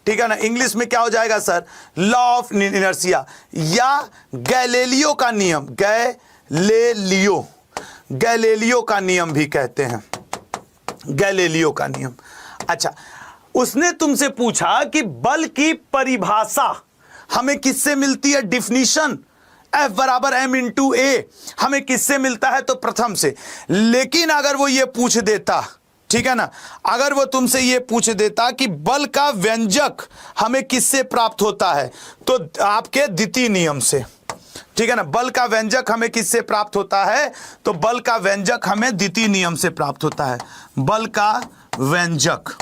ठीक है ना। इंग्लिश में क्या हो जाएगा सर? लॉ ऑफ इनर्शिया या गैलीलियो का नियम, गैलीलियो का नियम भी कहते हैं, गैलीलियो का नियम। अच्छा, उसने तुमसे पूछा कि बल की परिभाषा हमें किससे मिलती है? डिफिनीशन F बराबर m इंटू ए हमें किससे मिलता है? तो प्रथम से। लेकिन अगर वो ये पूछ देता, ठीक है ना, अगर वो तुमसे ये पूछ देता कि बल का व्यंजक हमें किससे प्राप्त होता है, तो आपके द्वितीय नियम से, ठीक है ना। बल का व्यंजक हमें किससे प्राप्त होता है? तो बल का व्यंजक हमें द्वितीय नियम से प्राप्त होता है, बल का व्यंजक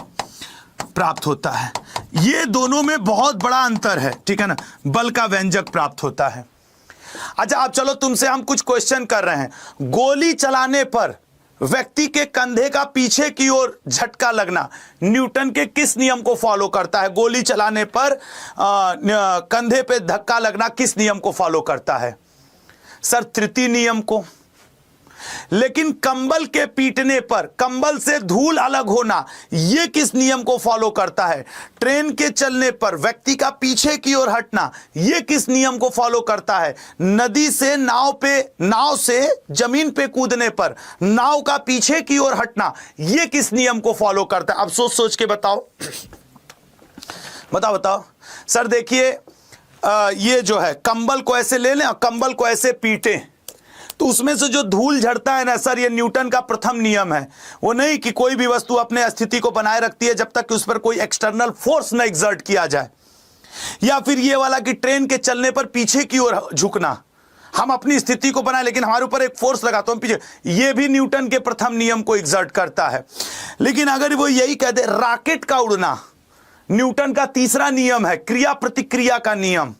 प्राप्त होता है। ये दोनों में बहुत बड़ा अंतर है, ठीक है ना, बल का व्यंजक प्राप्त होता है। अच्छा, अब चलो तुमसे हम कुछ क्वेश्चन कर रहे हैं। गोली चलाने पर व्यक्ति के कंधे का पीछे की ओर झटका लगना न्यूटन के किस नियम को फॉलो करता है? गोली चलाने पर कंधे पे धक्का लगना किस नियम को फॉलो करता है? सर, तृतीय नियम को। लेकिन कंबल के पीटने पर कंबल से धूल अलग होना, यह किस नियम को फॉलो करता है? ट्रेन के चलने पर व्यक्ति का पीछे की ओर हटना, यह किस नियम को फॉलो करता है? नदी से नाव से जमीन पे कूदने पर नाव का पीछे की ओर हटना, यह किस नियम को फॉलो करता है? अब सोच सोच के बताओ, बताओ सर। देखिए, ये जो है कंबल को ऐसे ले लें और कंबल को ऐसे पीटें तो उसमें से जो धूल झड़ता है ना सर, ये न्यूटन का प्रथम नियम है। वो नहीं कि कोई भी वस्तु अपने स्थिति को बनाए रखती है जब तक कि उस पर कोई एक्सटर्नल फोर्स न एग्जर्ट किया जाए, या फिर ये वाला कि ट्रेन के चलने पर पीछे की ओर झुकना, हम अपनी स्थिति को बनाए लेकिन हमारे ऊपर एक फोर्स लगा तो हम पीछे, ये भी न्यूटन के प्रथम नियम को एग्जर्ट करता है। लेकिन अगर वो यही कह दे रॉकेट का उड़ना न्यूटन का तीसरा नियम है, क्रिया प्रतिक्रिया का नियम।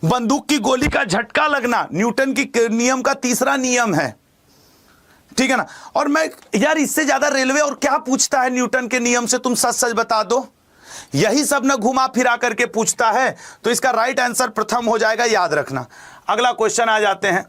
बंदूक की गोली का झटका लगना न्यूटन की नियम का तीसरा नियम है, ठीक है ना। और मैं यार, इससे ज्यादा रेलवे और क्या पूछता है न्यूटन के नियम से? तुम सच सच बता दो, यही सब ना घुमा फिरा करके पूछता है। तो इसका राइट आंसर प्रथम हो जाएगा, याद रखना। अगला क्वेश्चन आ जाते हैं।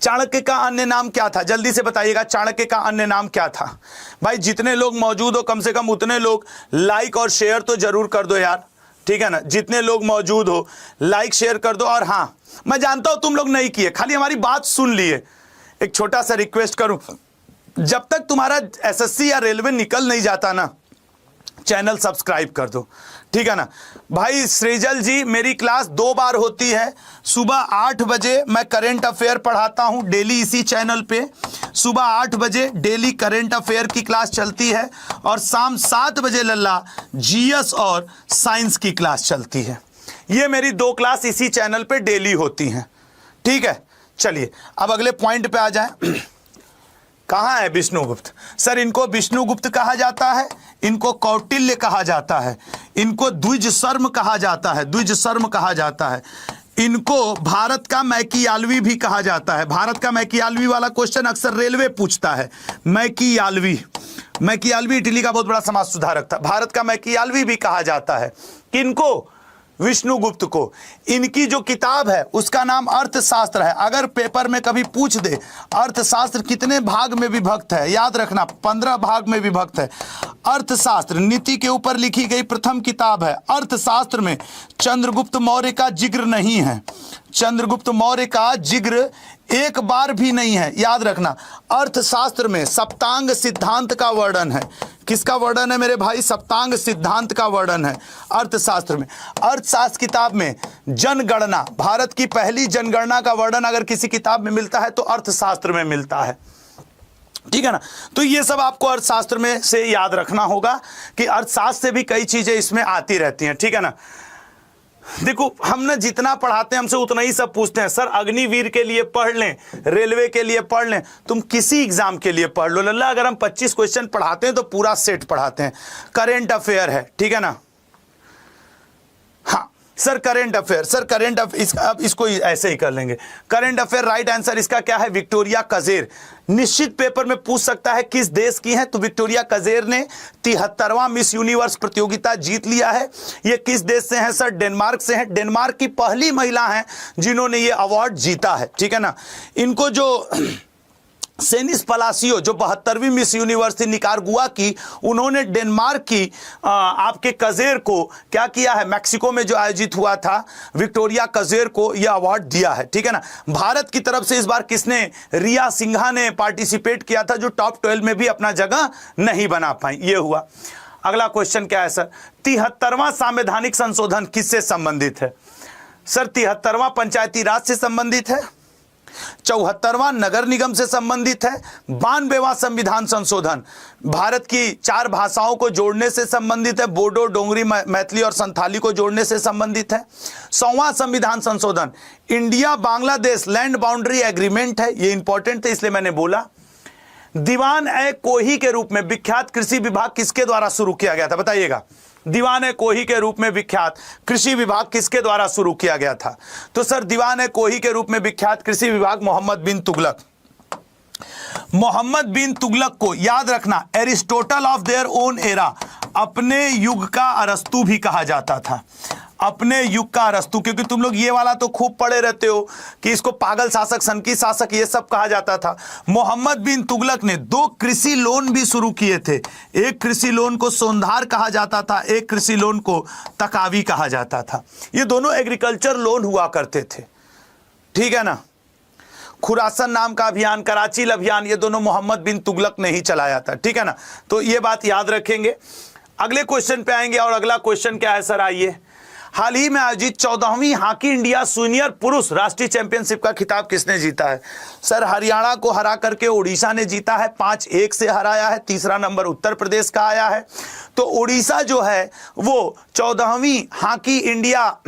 चाणक्य का अन्य नाम क्या था? जल्दी से बताइएगा, चाणक्य का अन्य नाम क्या था? भाई, जितने लोग मौजूद हो कम से कम उतने लोग लाइक और शेयर तो जरूर कर दो यार, ठीक है ना। जितने लोग मौजूद हो लाइक शेयर कर दो। और हाँ, मैं जानता हूं तुम लोग नहीं किए, खाली हमारी बात सुन लिए। एक छोटा सा रिक्वेस्ट करूं, जब तक तुम्हारा एसएससी या रेलवे निकल नहीं जाता ना, चैनल सब्सक्राइब कर दो, ठीक है ना। भाई सृजल जी, मेरी क्लास 2 बार होती है। सुबह 8 बजे मैं करंट अफेयर पढ़ाता हूं डेली इसी चैनल पे। सुबह 8 बजे डेली करंट अफेयर की क्लास चलती है, और शाम 7 बजे लल्ला जीएस और साइंस की क्लास चलती है। ये मेरी 2 क्लास इसी चैनल पे डेली होती हैं, ठीक है। चलिए अब अगले पॉइंट पे आ जाए। कहाँ है विष्णुगुप्त? सर, इनको विष्णुगुप्त कहा जाता है, इनको कौटिल्य कहा जाता है, इनको द्विज शर्म कहा जाता है, द्विज शर्म कहा जाता है, इनको भारत का मैकियालवी भी कहा जाता है। भारत का मैकियालवी वाला क्वेश्चन अक्सर रेलवे पूछता है। मैकियालवी इटली का बहुत बड़ा समाज सुधारक था। भारत का मैकियालवी भी कहा जाता है। किनको? विष्णुगुप्त को। इनकी जो किताब है उसका नाम अर्थशास्त्र है। अगर पेपर में कभी पूछ दे अर्थशास्त्र कितने भाग में विभक्त है, याद रखना 15 भाग में विभक्त है। अर्थशास्त्र नीति के ऊपर लिखी गई प्रथम किताब है। अर्थशास्त्र में चंद्रगुप्त मौर्य का जिक्र नहीं है, चंद्रगुप्त मौर्य का जिक्र एक बार भी नहीं है, याद रखना। अर्थशास्त्र में सप्तांग सिद्धांत का वर्णन है। किसका वर्णन है मेरे भाई? सप्तांग सिद्धांत का वर्णन है अर्थशास्त्र में। अर्थशास्त्र किताब में जनगणना, भारत की पहली जनगणना का वर्णन अगर किसी किताब में मिलता है तो अर्थशास्त्र में मिलता है, ठीक है ना। तो ये सब आपको अर्थशास्त्र में से याद रखना होगा कि अर्थशास्त्र से भी कई चीजें इसमें आती रहती हैं, ठीक है ना। देखो हम ना जितना पढ़ाते हैं हमसे उतना ही सब पूछते हैं। सर अग्निवीर के लिए पढ़ लें, रेलवे के लिए पढ़ लें, तुम किसी एग्जाम के लिए पढ़ लो लल्ला, अगर हम 25 क्वेश्चन पढ़ाते हैं तो पूरा सेट पढ़ाते हैं। करेंट अफेयर है, ठीक है ना। हाँ sir current affair, sir current affair, अब इसको ऐसे ही कर लेंगे। करेंट अफेयर राइट आंसर इसका क्या है? विक्टोरिया कजेर। निश्चित पेपर में पूछ सकता है किस देश की है, तो विक्टोरिया कजेर ने 73वां मिस यूनिवर्स प्रतियोगिता जीत लिया है। ये किस देश से है सर? डेनमार्क से है। डेनमार्क की पहली महिला है जिन्होंने ये अवार्ड जीता है, ठीक है ना। इनको जो सेनिस पलासियो जो 72वीं मिस यूनिवर्स थी निकारागुआ की, उन्होंने डेनमार्क की आपके कजेर को क्या किया है, मैक्सिको में जो आयोजित हुआ था, विक्टोरिया कजेर को यह अवार्ड दिया है, ठीक है ना। भारत की तरफ से इस बार किसने? रिया सिंघा ने पार्टिसिपेट किया था, जो टॉप 12 में भी अपना जगह नहीं बना पाई। ये हुआ। अगला क्वेश्चन क्या है सर? 73वां संवैधानिक संशोधन किससे संबंधित है? सर 73वां पंचायती राज से संबंधित है, 74वां नगर निगम से संबंधित है, 92वां संविधान संशोधन भारत की 4 भाषाओं को जोड़ने से संबंधित है, बोडो, डोंगरी, मैथिली और संथाली को जोड़ने से संबंधित है, 100वां संविधान संशोधन India Bangladesh land boundary agreement है, ये इंपॉर्टेंट है इसलिए मैंने बोला। दीवान ए कोही के रूप में विख्यात कृषि विभाग किसके द्वारा शुरू किया गया था? बताइएगा। दीवान ए कोही के रूप में विख्यात कृषि विभाग किसके द्वारा शुरू किया गया था? तो सर दीवान ए कोही के रूप में विख्यात कृषि विभाग मोहम्मद बिन तुगलक। मोहम्मद बिन तुगलक को याद रखना Aristotle of their own era, अपने युग का अरस्तु भी कहा जाता था। अपने युग का अरस्तु, क्योंकि तुम लोग ये वाला तो खूब पढ़े रहते हो कि इसको पागल शासक, सनकी शासक, ये सब कहा जाता था। मोहम्मद बिन तुगलक ने 2 कृषि लोन भी शुरू किए थे। एक कृषि लोन को सोंधार कहा जाता था, एक कृषि लोन को तकावी कहा जाता था। ये दोनों एग्रीकल्चर लोन हुआ करते थे, ठीक है ना। खुरासन नाम का अभियान, कराची अभियान, ये दोनों मोहम्मद बिन तुगलक ने ही चलाया था, ठीक है ना। तो ये बात याद रखेंगे। अगले क्वेश्चन पे आएंगे और अगला क्वेश्चन क्या है सर? आइए। हाल ही में आयोजित 14वीं हॉकी इंडिया सीनियर पुरुष राष्ट्रीय चैंपियनशिप का खिताब किसने जीता है? सर हरियाणा को हरा करके उड़ीसा ने जीता है, 5-1 से हराया है। तीसरा नंबर उत्तर प्रदेश का आया है। तो उड़ीसा जो है वो 14वीं हॉकी इंडिया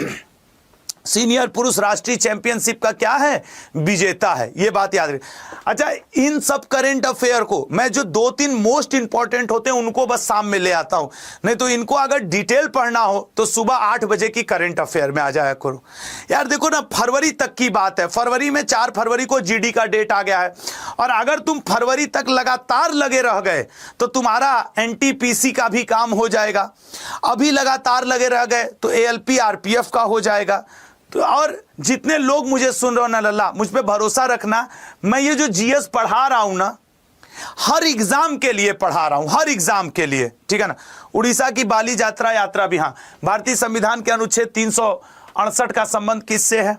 सीनियर पुरुष राष्ट्रीय चैंपियनशिप का क्या है? विजेता है। ये बात याद रखें। अच्छा, इन सब करंट अफेयर को मैं जो 2-3 मोस्ट इंपॉर्टेंट होते हैं उनको बस शाम में ले आता हूं, नहीं तो इनको अगर डिटेल पढ़ना हो तो सुबह 8 बजे की करंट अफेयर में आ जाया करो। यार देखो ना, फरवरी तक की बात है। फरवरी में 4 फरवरी को जीडी का डेट आ गया है, और अगर तुम फरवरी तक लगातार लगे रह गए तो तुम्हारा एनटीपीसी का भी काम हो जाएगा। अभी लगातार लगे रह गए तो एएलपी आरपीएफ का हो जाएगा। तो और जितने लोग मुझे सुन रहे हो ना लल्ला, मुझ पे भरोसा रखना, मैं ये जो जीएस पढ़ा रहा हूं ना, हर एग्जाम के लिए पढ़ा रहा हूं, हर एग्जाम के लिए, ठीक है ना। उड़ीसा की बाली यात्रा भी, हाँ, भारतीय संविधान के अनुच्छेद 368 का संबंध किससे है?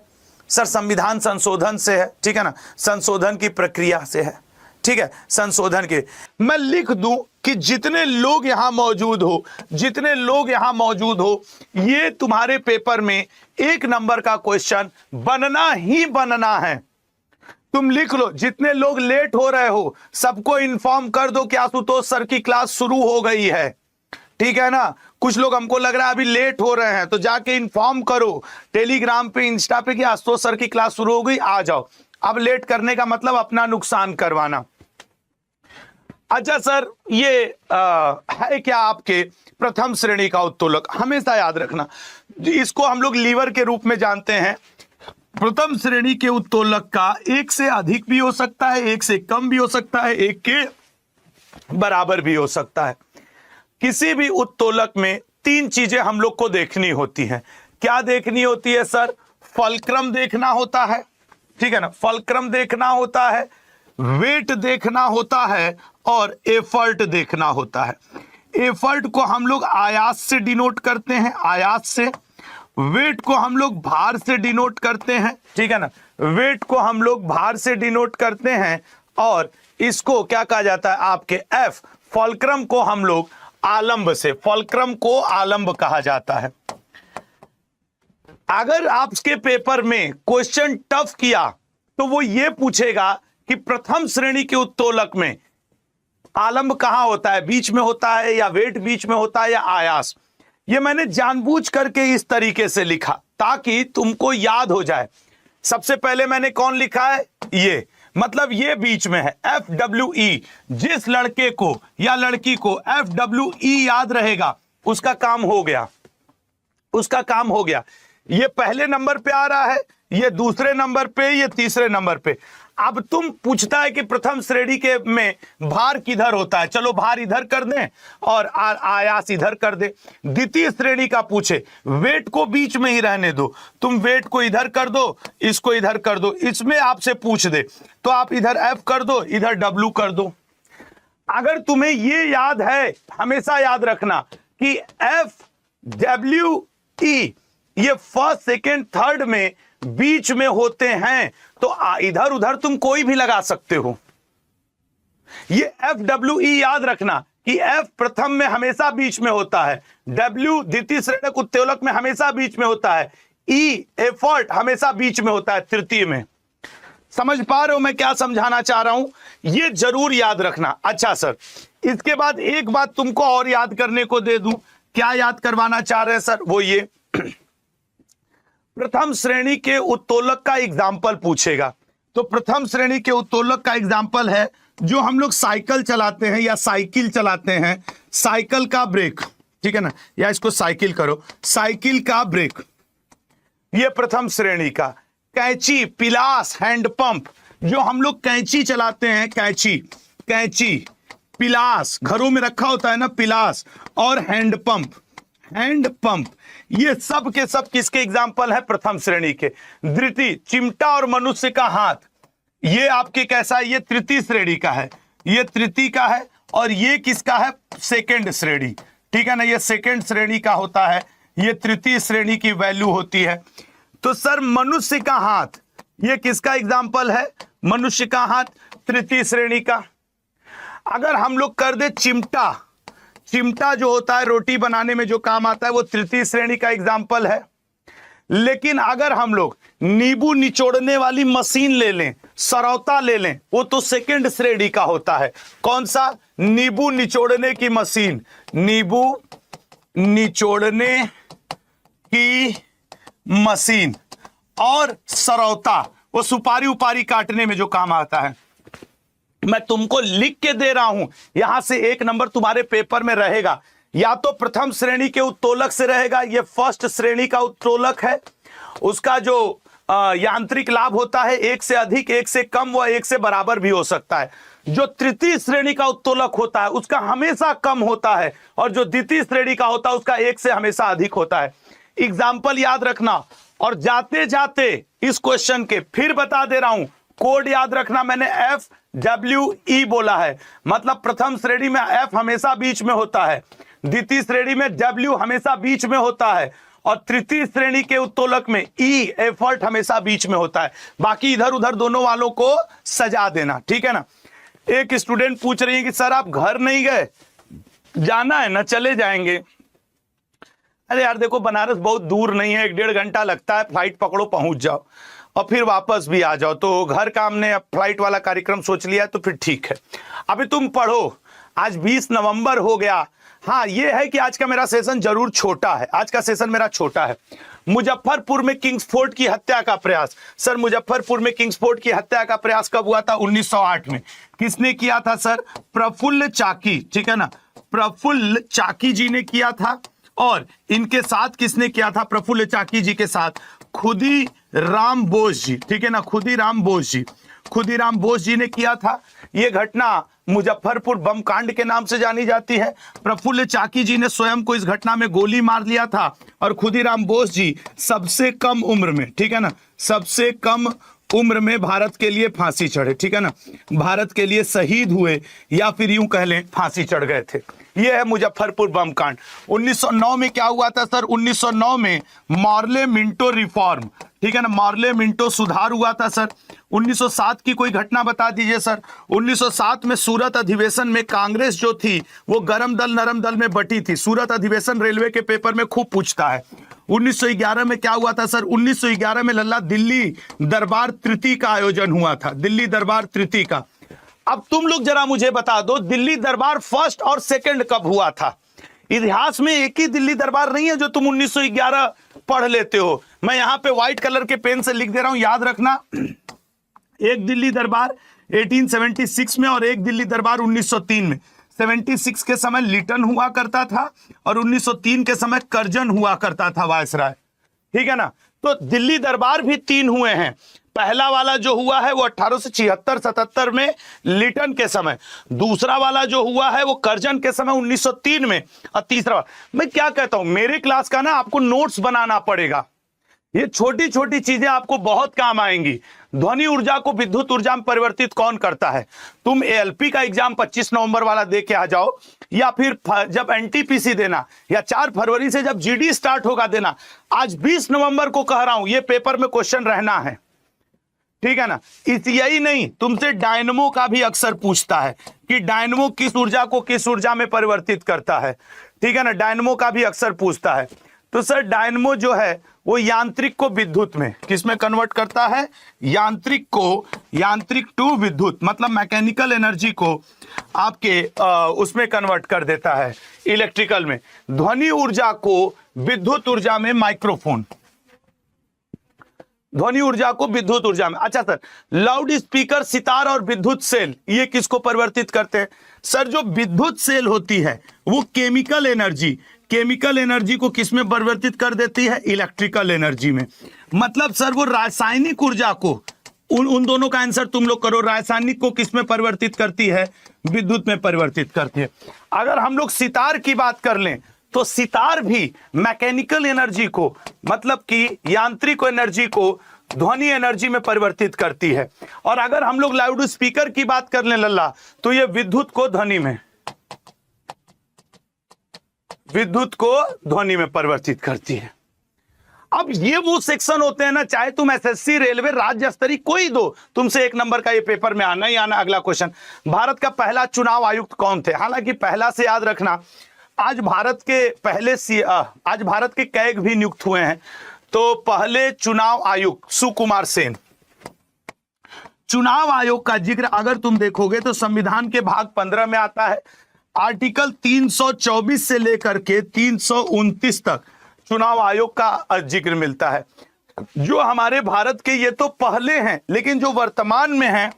सर संविधान संशोधन से है, ठीक है ना। संशोधन की प्रक्रिया से है, ठीक है, संशोधन के। मैं लिख दूं कि जितने लोग यहां मौजूद हो, जितने लोग यहां मौजूद हो, ये तुम्हारे पेपर में 1 नंबर का क्वेश्चन बनना ही बनना है। तुम लिख लो, जितने लोग लेट हो रहे हो सबको इन्फॉर्म कर दो कि आशुतोष सर की क्लास शुरू हो गई है, ठीक है ना। कुछ लोग हमको लग रहा है अभी लेट हो रहे हैं, तो जाके इन्फॉर्म करो टेलीग्राम पे, इंस्टा पे कि आशुतोष सर की क्लास शुरू हो गई, आ जाओ। अब लेट करने का मतलब अपना नुकसान करवाना। अच्छा सर, ये है क्या आपके प्रथम श्रेणी का उत्तोलक? हमेशा याद रखना, इसको हम लोग लीवर के रूप में जानते हैं। प्रथम श्रेणी के उत्तोलक का 1 से अधिक भी हो सकता है, 1 से कम भी हो सकता है, 1 के बराबर भी हो सकता है। किसी भी उत्तोलक में 3 चीजें हम लोग को देखनी होती हैं। क्या देखनी होती है सर? फलक्रम देखना होता है, ठीक है ना, फलक्रम देखना होता है, वेट देखना होता है, और एफर्ट देखना होता है। एफर्ट को हम लोग आयास से डिनोट करते हैं, आयास से। वेट को हम लोग भार से डिनोट करते हैं, ठीक है ना, वेट को हम लोग भार से डिनोट करते हैं। और इसको क्या कहा जाता है आपके एफ, फलक्रम को हम लोग आलंब से, फलक्रम को आलंब कहा जाता है। अगर आपके पेपर में क्वेश्चन टफ किया तो वो ये पूछेगा कि प्रथम श्रेणी के उत्तोलक में आलंब कहां होता है, बीच में होता है, या वेट बीच में होता है, या आयास। ये मैंने जानबूझ करके इस तरीके से लिखा ताकि तुमको याद हो जाए। सबसे पहले मैंने कौन लिखा है, ये, मतलब ये बीच में है FWE। जिस लड़के को या लड़की को FWE याद रहेगा उसका काम हो गया, उसका काम हो गया। ये पहले नंबर पे आ रहा है, ये दूसरे नंबर पे, ये तीसरे नंबर पे। अब तुम पूछता है कि प्रथम श्रेणी के में भार किधर होता है, चलो भार इधर कर दें और आयास इधर कर दे। द्वितीय श्रेणी का पूछे, वेट को बीच में ही रहने दो, तुम वेट को इधर कर दो, इसको इधर कर दो। इसमें आपसे पूछ दे तो आप इधर F कर दो, इधर W कर दो। अगर तुम्हें ये याद है, हमेशा याद रखना कि FWE ये फर्स्ट सेकेंड थर्ड में बीच में होते हैं, तो इधर उधर तुम कोई भी लगा सकते हो। ये FWE याद रखना कि F प्रथम में हमेशा बीच में होता है, W द्वितीय श्रेणक उत्तोलक में हमेशा बीच में होता है, E एफर्ट हमेशा बीच में होता है तृतीय में। समझ पा रहे हो मैं क्या समझाना चाह रहा हूं, ये जरूर याद रखना। अच्छा सर, इसके बाद एक बात तुमको और याद करने को दे दूं। क्या याद करवाना चाह रहे हैं सर, वो ये प्रथम श्रेणी के उत्तोलक का एग्जाम्पल पूछेगा। तो प्रथम श्रेणी के उत्तोलक का एग्जाम्पल है जो हम लोग साइकिल चलाते हैं या साइकिल चलाते हैं, साइकिल का ब्रेक, ठीक है ना, या इसको साइकिल करो, साइकिल का ब्रेक, ये प्रथम श्रेणी का। कैंची, पिलास, हैंड पंप, जो हम लोग कैंची चलाते हैं, कैंची, कैंची, पिलास, घरों में रखा होता है ना पिलास, और हैंड पंप, हैंड पंप, ये सब के सब किसके एग्जाम्पल है, प्रथम श्रेणी के। द्वितीय, चिमटा और मनुष्य का हाथ, ये आपके कैसा है, ये तृतीय श्रेणी का है, ये तृतीय का है, और ये किसका है, सेकंड श्रेणी, ठीक है ना, ये सेकंड श्रेणी का होता है, ये तृतीय श्रेणी की वैल्यू होती है। तो सर मनुष्य का हाथ, ये किसका एग्जाम्पल है, मनुष्य का हाथ, तृतीय श्रेणी का। अगर हम लोग कर दे चिमटा, चिमटा जो होता है रोटी बनाने में जो काम आता है, वो तृतीय श्रेणी का एग्जाम्पल है। लेकिन अगर हम लोग नींबू निचोड़ने वाली मशीन ले लें, सरौता ले लें, वो तो सेकंड श्रेणी का होता है। कौन सा, नींबू निचोड़ने की मशीन, नींबू निचोड़ने की मशीन, और सरौता वो सुपारी उपारी काटने में जो काम आता है। मैं तुमको लिख के दे रहा हूं, यहां से एक नंबर तुम्हारे पेपर में रहेगा, या तो प्रथम श्रेणी के उत्तोलक से रहेगा, ये फर्स्ट श्रेणी का उत्तोलक है, उसका जो यांत्रिक लाभ होता है एक से अधिक, एक से कम व एक से बराबर भी हो सकता है। जो तृतीय श्रेणी का उत्तोलक होता है उसका हमेशा कम होता है, और जो द्वितीय श्रेणी का होता है उसका एक से हमेशा अधिक होता है। एग्जाम्पल याद रखना। और जाते जाते इस क्वेश्चन के फिर बता दे रहा हूं, कोड याद रखना, मैंने FWE बोला है, मतलब प्रथम श्रेणी में F हमेशा बीच में होता है, द्वितीय श्रेणी में W हमेशा बीच में होता है, और तृतीय श्रेणी के उत्तोलक में E एफर्ट हमेशा बीच में होता है। बाकी इधर उधर दोनों वालों को सजा देना, ठीक है ना। एक स्टूडेंट पूछ रही है कि सर आप घर नहीं गए, जाना है ना, चले जाएंगे। अरे यार देखो, बनारस बहुत दूर नहीं है, 1-1.5 घंटा लगता है, फ्लाइट पकड़ो पहुंच जाओ और फिर वापस भी आ जाओ। तो घर का हमने फ्लाइट वाला कार्यक्रम सोच लिया तो फिर ठीक है। अभी तुम पढ़ो, आज 20 नवंबर हो गया। हाँ ये है कि आज का मेरा सेशन जरूर छोटा है, आज का सेशन मेरा छोटा है। मुजफ्फरपुर में किंग्सफोर्ड की हत्या का प्रयास, सर मुजफ्फरपुर में किंग्सफोर्ड की हत्या का प्रयास कब हुआ था, 1908 में। किसने किया था सर, प्रफुल्ल चाकी, ठीक है ना, प्रफुल्ल चाकी जी ने किया था। और इनके साथ किसने किया था, प्रफुल्ल चाकी जी के साथ खुदीराम बोस जी, ठीक है ना, खुदीराम बोस जी, खुदीराम बोस जी ने किया था। यह घटना मुजफ्फरपुर बम कांड के नाम से जानी जाती है। प्रफुल्ल चाकी जी ने स्वयं को इस घटना में गोली मार लिया था, और खुदीराम बोस जी सबसे कम उम्र में, ठीक है ना, सबसे कम उम्र में भारत के लिए फांसी चढ़े, ठीक है ना, भारत के लिए शहीद हुए, या फिर यूं कह लें फांसी चढ़ गए थे। यह है मुजफ्फरपुर बम कांड। 1909 में क्या हुआ था सर, 1909 में मॉर्ले मिंटो रिफॉर्म, ठीक है ना, मॉर्ले मिंटो सुधार हुआ था सर। 1907 की कोई घटना बता दीजिए सर। 1907 में सूरत अधिवेशन में कांग्रेस जो थी वो गरम दल नरम दल में बटी थी। सूरत अधिवेशन रेलवे के पेपर में खूब पूछता है। 1911 में क्या हुआ था सर, 1911 में लल्ला दिल्ली दरबार तृतीय का आयोजन हुआ था, दिल्ली दरबार तृतीय का। अब तुम लोग जरा मुझे बता दो, दिल्ली दरबार फर्स्ट और सेकंड कब हुआ था। इतिहास में एक ही दिल्ली दरबार नहीं है जो तुम 1911 पढ़ लेते हो। मैं यहां पे व्हाइट कलर के पेन से लिख दे रहा हूं, याद रखना। एक दिल्ली दरबार 1876 में और एक दिल्ली दरबार 1903 में। 76 के समय लिटन हुआ करता था और 1903 के समय कर्जन हुआ करता था वायसराय, ठीक है ना। तो दिल्ली दरबार भी 3 हुए हैं। पहला वाला जो हुआ है वो 1876-77 में लिटन के समय, दूसरा वाला जो हुआ है वो कर्जन के समय 1903 में, और तीसरा। मैं क्या कहता हूं, मेरे क्लास का ना आपको नोट्स बनाना पड़ेगा। ये छोटी छोटी चीजें आपको बहुत काम आएंगी। ध्वनि ऊर्जा को विद्युत ऊर्जा में परिवर्तित कौन करता है? तुम एएलपी का एग्जाम 25 नवंबर वाला दे के आ जाओ, या फिर जब एनटीपीसी देना, या 4 फरवरी से जब जीडी स्टार्ट होगा देना। आज 20 नवंबर को कह रहा हूं, ये पेपर में क्वेश्चन रहना है, ठीक है ना। यही नहीं, तुमसे डायनमो का भी अक्सर पूछता है कि डायनमो किस ऊर्जा को किस ऊर्जा में परिवर्तित करता है, ठीक है ना। डायनमो का भी अक्सर पूछता है। तो सर डायनमो जो है वो यांत्रिक को विद्युत में किस में कन्वर्ट करता है? यांत्रिक टू विद्युत, मतलब मैकेनिकल एनर्जी को आपके उसमें कन्वर्ट कर देता है, इलेक्ट्रिकल में। ध्वनि ऊर्जा को विद्युत ऊर्जा में माइक्रोफोन, ध्वनि ऊर्जा को विद्युत ऊर्जा में। अच्छा सर, लाउड स्पीकर, सितार और विद्युत सेल, ये किसको परिवर्तित करते हैं? सर जो विद्युत सेल होती है वो केमिकल एनर्जी को किस में परिवर्तित कर देती है? इलेक्ट्रिकल एनर्जी में। मतलब सर वो रासायनिक ऊर्जा को, उन दोनों का आंसर तुम लोग करो, रासायनिक को किस में परिवर्तित करती है? विद्युत में परिवर्तित करती है। अगर हम लोग सितार की बात कर लें तो सितार भी मैकेनिकल एनर्जी को, मतलब कि यांत्रिक एनर्जी को ध्वनि एनर्जी में परिवर्तित करती है। और अगर हम लोग लाउड स्पीकर की बात कर लें लल्ला, तो ये विद्युत को ध्वनि में परिवर्तित करती है। अब ये वो सेक्शन होते हैं ना, चाहे तुम एसएससी, रेलवे, राज्य स्तरीय कोई दो, तुमसे 1 नंबर का ये पेपर में आना ही आना। अगला क्वेश्चन, भारत का पहला चुनाव आयुक्त कौन थे? हालांकि पहला से याद रखना, आज भारत के कैग भी नियुक्त हुए हैं। तो पहले चुनाव आयुक्त सुकुमार सेन। चुनाव आयोग का जिक्र अगर तुम देखोगे तो संविधान के भाग 15 में आता है। आर्टिकल 324 से लेकर के 329 तक चुनाव आयोग का जिक्र मिलता है। जो हमारे भारत के ये तो पहले हैं, लेकिन जो वर्तमान में हैं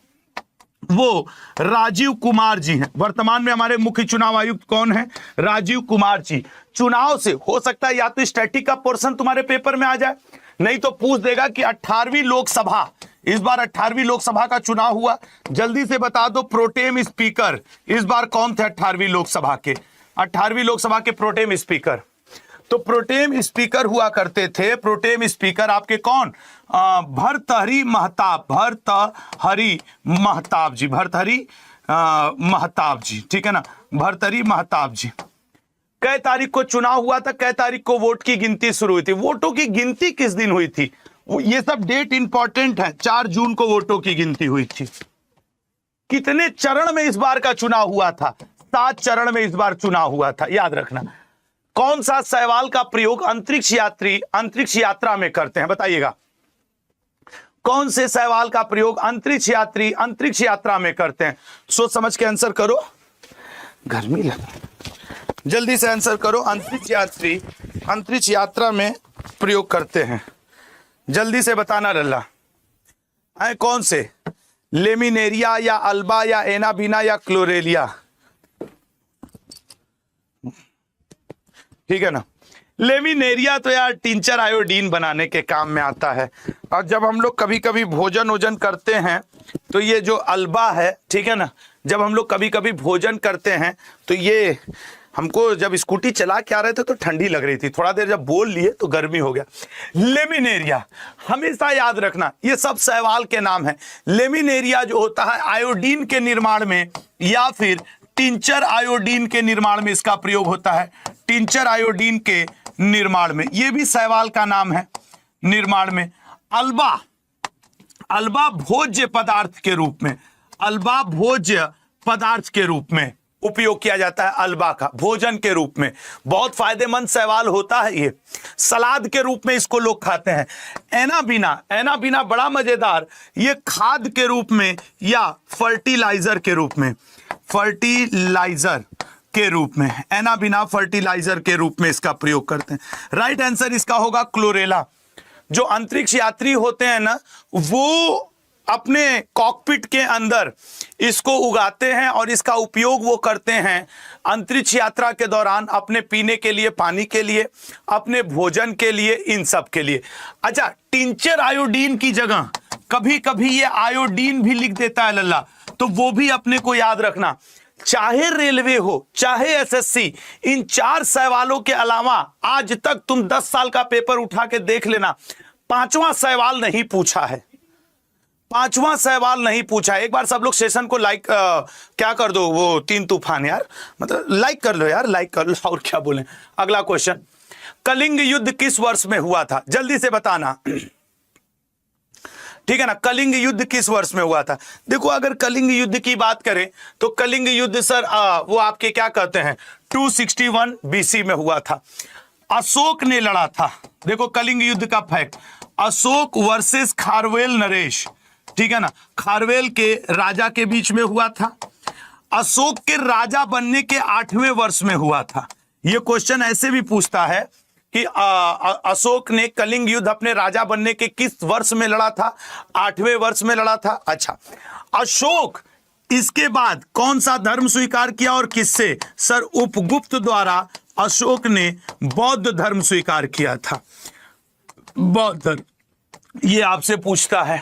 वो राजीव कुमार जी हैं। वर्तमान में हमारे मुख्य चुनाव आयुक्त कौन है? राजीव कुमार जी। चुनाव से हो सकता है या तो स्टैटिक का पोर्शन तुम्हारे पेपर में आ जाए, नहीं तो पूछ देगा कि 18वीं लोकसभा, इस बार 18वीं लोकसभा का चुनाव हुआ, जल्दी से बता दो प्रोटेम स्पीकर इस बार कौन थे 18वीं लोकसभा के? 18वीं लोकसभा के प्रोटेम स्पीकर, तो प्रोटेम स्पीकर हुआ करते थे। प्रोटेम स्पीकर आपके कौन? भर्तहरि महताब जी, ठीक है ना, भर्तहरि महताब जी। कै तारीख को चुनाव हुआ था? कै तारीख को वोट की गिनती शुरू हुई थी? वोटों की गिनती किस दिन हुई थी? ये सब डेट इंपॉर्टेंट है। 4 जून को वोटों की गिनती हुई थी। कितने चरण में इस बार का चुनाव हुआ था? 7 चरण में इस बार चुनाव हुआ था, याद रखना। कौन सा शैवाल का प्रयोग अंतरिक्ष यात्रा में करते हैं? बताइएगा, कौन से शैवाल का प्रयोग अंतरिक्ष यात्रा में करते हैं? सोच समझ के आंसर करो, गर्मी लगा, जल्दी से आंसर करो। अंतरिक्ष यात्रा में प्रयोग करते हैं, जल्दी से बताना लल्ला। कौन से? लेमिनेरिया या अल्बा या एनाबीना या क्लोरेलिया, ठीक है ना। लेमिनेरिया तो यार टिंचर आयोडीन बनाने के काम में आता है। और जब हम लोग कभी कभी भोजन करते हैं तो ये जो अल्बा है, ठीक है ना, जब हम लोग कभी कभी भोजन करते हैं तो ये, हमको जब स्कूटी चला के आ रहे थे तो ठंडी लग रही थी, थोड़ा देर जब बोल लिए तो गर्मी हो गया। लेमिनेरिया हमेशा याद रखना, ये सब शैवाल के नाम है। लेमिनेरिया जो होता है आयोडीन के निर्माण में या फिर टिंचर आयोडीन के निर्माण में इसका प्रयोग होता है। टिंचर आयोडीन के निर्माण में, ये भी शैवाल का नाम है निर्माण में। अल्बा भोज्य पदार्थ के रूप में, अल्बा भोज्य पदार्थ के रूप में उपयोग किया जाता है। अल्बा का भोजन के रूप में बहुत फायदेमंद शैवाल होता है। ये सलाद के रूप में इसको लोग खाते हैं। एनाबीना बड़ा मजेदार, ये खाद के रूप में या फर्टिलाइजर के रूप में, फर्टिलाइजर के रूप में, एनाबिना फर्टिलाइजर के रूप में इसका प्रयोग करते हैं। राइट आंसर इसका होगा क्लोरेला। जो अंतरिक्ष यात्री होते हैं ना, वो अपने कॉकपिट के अंदर इसको उगाते हैं और इसका उपयोग वो करते हैं अंतरिक्ष यात्रा के दौरान अपने पीने के लिए, पानी के लिए, अपने भोजन के लिए, इन सब के लिए। अच्छा, टिंचर आयोडीन की जगह कभी कभी ये आयोडीन भी लिख देता है लल्ला, तो वो भी अपने को याद रखना। चाहे रेलवे हो, चाहे एसएससी, इन 4 सवालों के अलावा आज तक तुम 10 साल का पेपर उठा के देख लेना, 5वां सवाल नहीं पूछा है। 5वां सवाल नहीं पूछा। एक बार सब लोग सेशन को लाइक क्या कर दो, वो 3 तूफान यार, मतलब लाइक कर लो यार, लाइक कर लो, और क्या बोले। अगला क्वेश्चन, कलिंग युद्ध किस वर्ष में हुआ था? जल्दी से बताना, ठीक है ना। कलिंग युद्ध किस वर्ष में हुआ था? देखो, अगर कलिंग युद्ध की बात करें तो कलिंग युद्ध सर वो आपके क्या कहते हैं 261 बीसी में हुआ था। अशोक ने लड़ा था। देखो कलिंग युद्ध का फैक्ट, अशोक वर्सेस खारवेल नरेश, ठीक है ना, खारवेल के राजा के बीच में हुआ था। अशोक के राजा बनने के 8वें वर्ष में हुआ था। यह क्वेश्चन ऐसे भी पूछता है कि अशोक ने कलिंग युद्ध अपने राजा बनने के किस वर्ष में लड़ा था? 8वें वर्ष में लड़ा था। अच्छा, अशोक इसके बाद कौन सा धर्म स्वीकार किया और किससे? सर, उपगुप्त द्वारा अशोक ने बौद्ध धर्म स्वीकार किया था। बौद्ध धर्म, ये आपसे पूछता है,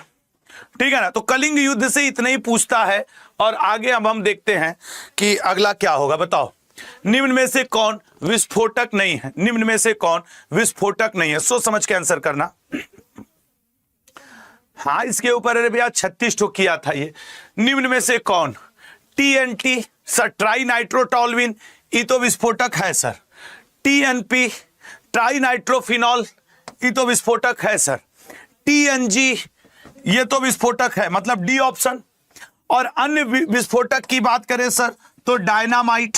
ठीक है ना। तो कलिंग युद्ध से इतना ही पूछता है। और आगे अब हम देखते हैं कि अगला क्या होगा, बताओ। निम्न में से कौन विस्फोटक नहीं है? निम्न में से कौन विस्फोटक नहीं है? सोच समझ के आंसर करना। हाँ, इसके ऊपर अरे भैया 36 ठो किया था ये। निम्न में से कौन? टीएनटी सर, ट्राई नाइट्रोटोलविन, ये तो विस्फोटक है सर। टीएनपी ट्राई नाइट्रोफिनॉल, ये तो विस्फोटक है सर। टीएनजी, ये तो विस्फोटक है, मतलब डी ऑप्शन। और अन्य विस्फोटक की बात करें सर तो डायनामाइट,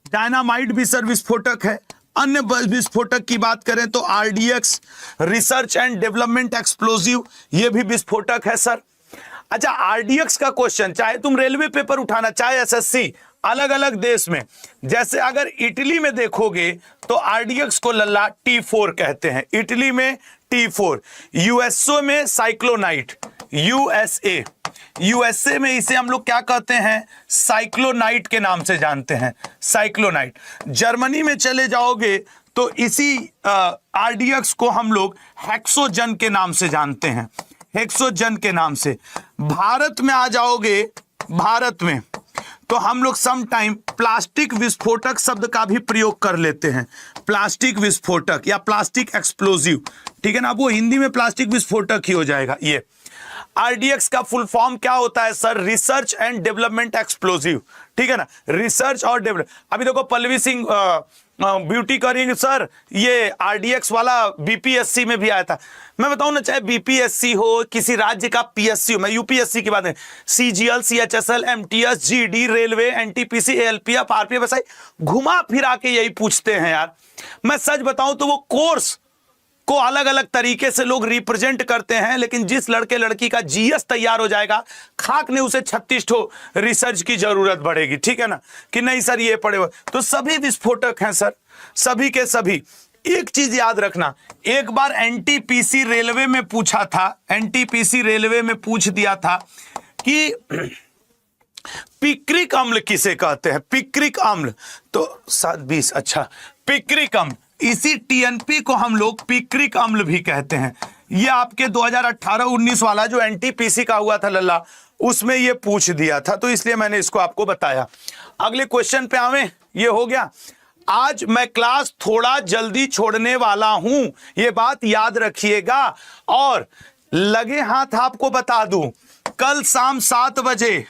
डायनामाइट भी सर विस्फोटक है। अन्य विस्फोटक की बात करें तो RDX, research and development explosive, ये भी विस्फोटक है सर। अच्छा, आरडीएक्स का क्वेश्चन चाहे तुम रेलवे पेपर उठाना, चाहे एसएससी, अलग अलग देश में, जैसे अगर इटली में देखोगे तो आरडीएक्स को लल्ला T4 कहते हैं, इटली में T4, यूएसए में साइक्लोनाइट, यूएसए में इसे हम लोग क्या कहते हैं? साइक्लोनाइट के नाम से जानते हैं, साइक्लोनाइट। जर्मनी में चले जाओगे तो इसी आरडीएक्स को हम लोग हेक्सोजन के नाम से जानते हैं, हेक्सोजन के नाम से। भारत में आ जाओगे, भारत में तो हम लोग सम टाइम प्लास्टिक विस्फोटक शब्द का भी प्रयोग कर लेते हैं, प्लास्टिक विस्फोटक या प्लास्टिक एक्सप्लोजिव, ठीक है ना। वो हिंदी में प्लास्टिक विस्फोटक ही हो जाएगा। ये आरडीएक्स का फुल फॉर्म क्या होता है sir? Research and development explosive, ठीक है ना, रिसर्च और डेवलप। अभी देखो पल्लवी सिंह ब्यूटी करेंगे सर, ये आरडीएक्स वाला बीपीएससी में भी आया था। मैं बताऊं ना, चाहे बीपीएससी हो, किसी राज्य का पीएससी हो, मैं यूपीएससी की बात है, CGL, CHSL, MTS, GD, railway, NTPC, ALPF, RPF, ऐसा घुमा फिरा के यही पूछते हैं यार। मैं सच बताऊं तो वो कोर्स को अलग अलग तरीके से लोग रिप्रेजेंट करते हैं, लेकिन जिस लड़के लड़की का जीएस तैयार हो जाएगा, खाक ने उसे 36 ठो रिसर्च की जरूरत पड़ेगी, ठीक है ना, कि नहीं सर ये पड़े। तो सभी विस्फोटक हैं सर, सभी के सभी। एक चीज याद रखना, एक बार एनटीपीसी रेलवे में पूछा था, एनटीपीसी रेलवे में पूछ दिया था कि पिक्रिक अम्ल किसे कहते हैं? पिक्रिक अम्ल, तो 7-20, अच्छा, पिक्रिक अम्ल, इसी टीएनपी को हम लोग पिक्रिक अम्ल भी कहते हैं। ये आपके 2018-19 वाला जो एनटीपीसी का हुआ था लल्ला, उसमें ये पूछ दिया था, तो इसलिए मैंने इसको आपको बताया। अगले क्वेश्चन पे आवे, ये हो गया। आज मैं क्लास थोड़ा जल्दी छोड़ने वाला हूं, ये बात याद रखिएगा। और लगे हाथ आपको बता दूं, कल शाम 7 बजे,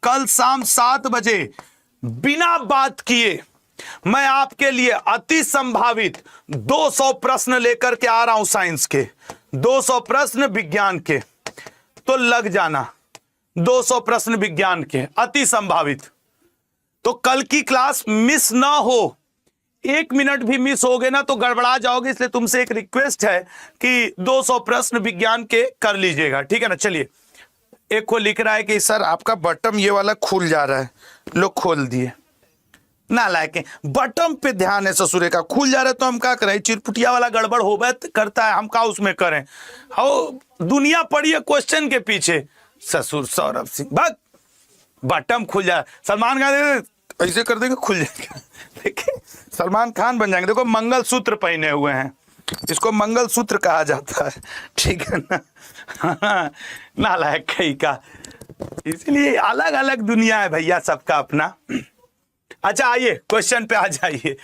कल शाम 7 बजे बिना बात किए मैं आपके लिए अति संभावित 200 प्रश्न लेकर के आ रहा हूं, साइंस के 200 प्रश्न, विज्ञान के, तो लग जाना 200 प्रश्न विज्ञान के अति संभावित। तो कल की क्लास मिस ना हो, 1 मिनट भी मिस हो गए ना तो गड़बड़ा जाओगे, इसलिए तुमसे एक रिक्वेस्ट है कि 200 प्रश्न विज्ञान के कर लीजिएगा, ठीक है ना। चलिए, एक को लिख रहा है कि सर आपका बटन ये वाला खुल जा रहा है, लो खोल दिए, ना लायके बटन पे ध्यान है ससुरे का, खुल जा रहे तो हम क्या करें, चिरपुटिया वाला गड़बड़ हो करता है, हम का उसमें करें। हो दुनिया पड़ी है क्वेश्चन के पीछे, ससुर सौरभ सिंह भाग बटन खुल जाए, सलमान खान ऐसे कर देंगे खुल जाएगा। देखिए सलमान खान बन जाएंगे। देखो मंगलसूत्र पहने हुए हैं, इसको मंगलसूत्र कहा जाता है, ठीक है ना। नालायक कहीं का, इसलिए अलग अलग दुनिया है भैया सबका अपना। अच्छा आइए क्वेश्चन पे आ जाइए।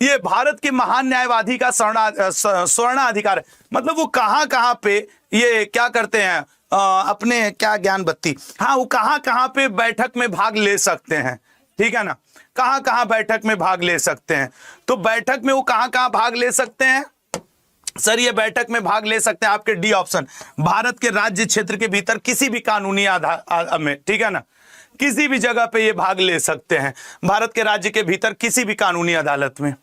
ये भारत के महान न्यायवादी का स्वर्ण अधिकार है, मतलब वो कहां कहां पे ये क्या करते हैं, अपने क्या ज्ञान बत्ती, हाँ वो कहां कहां पे बैठक में भाग ले सकते हैं, ठीक है ना, कहां कहां बैठक में भाग ले सकते हैं। तो बैठक में वो कहां कहां भाग ले सकते हैं सर, ये बैठक में भाग ले सकते हैं आपके डी ऑप्शन, भारत के राज्य क्षेत्र के भीतर किसी भी कानूनी आधार में, ठीक है ना, किसी भी जगह पे ये भाग ले सकते हैं, भारत के राज्य के भीतर किसी भी कानूनी अदालत में।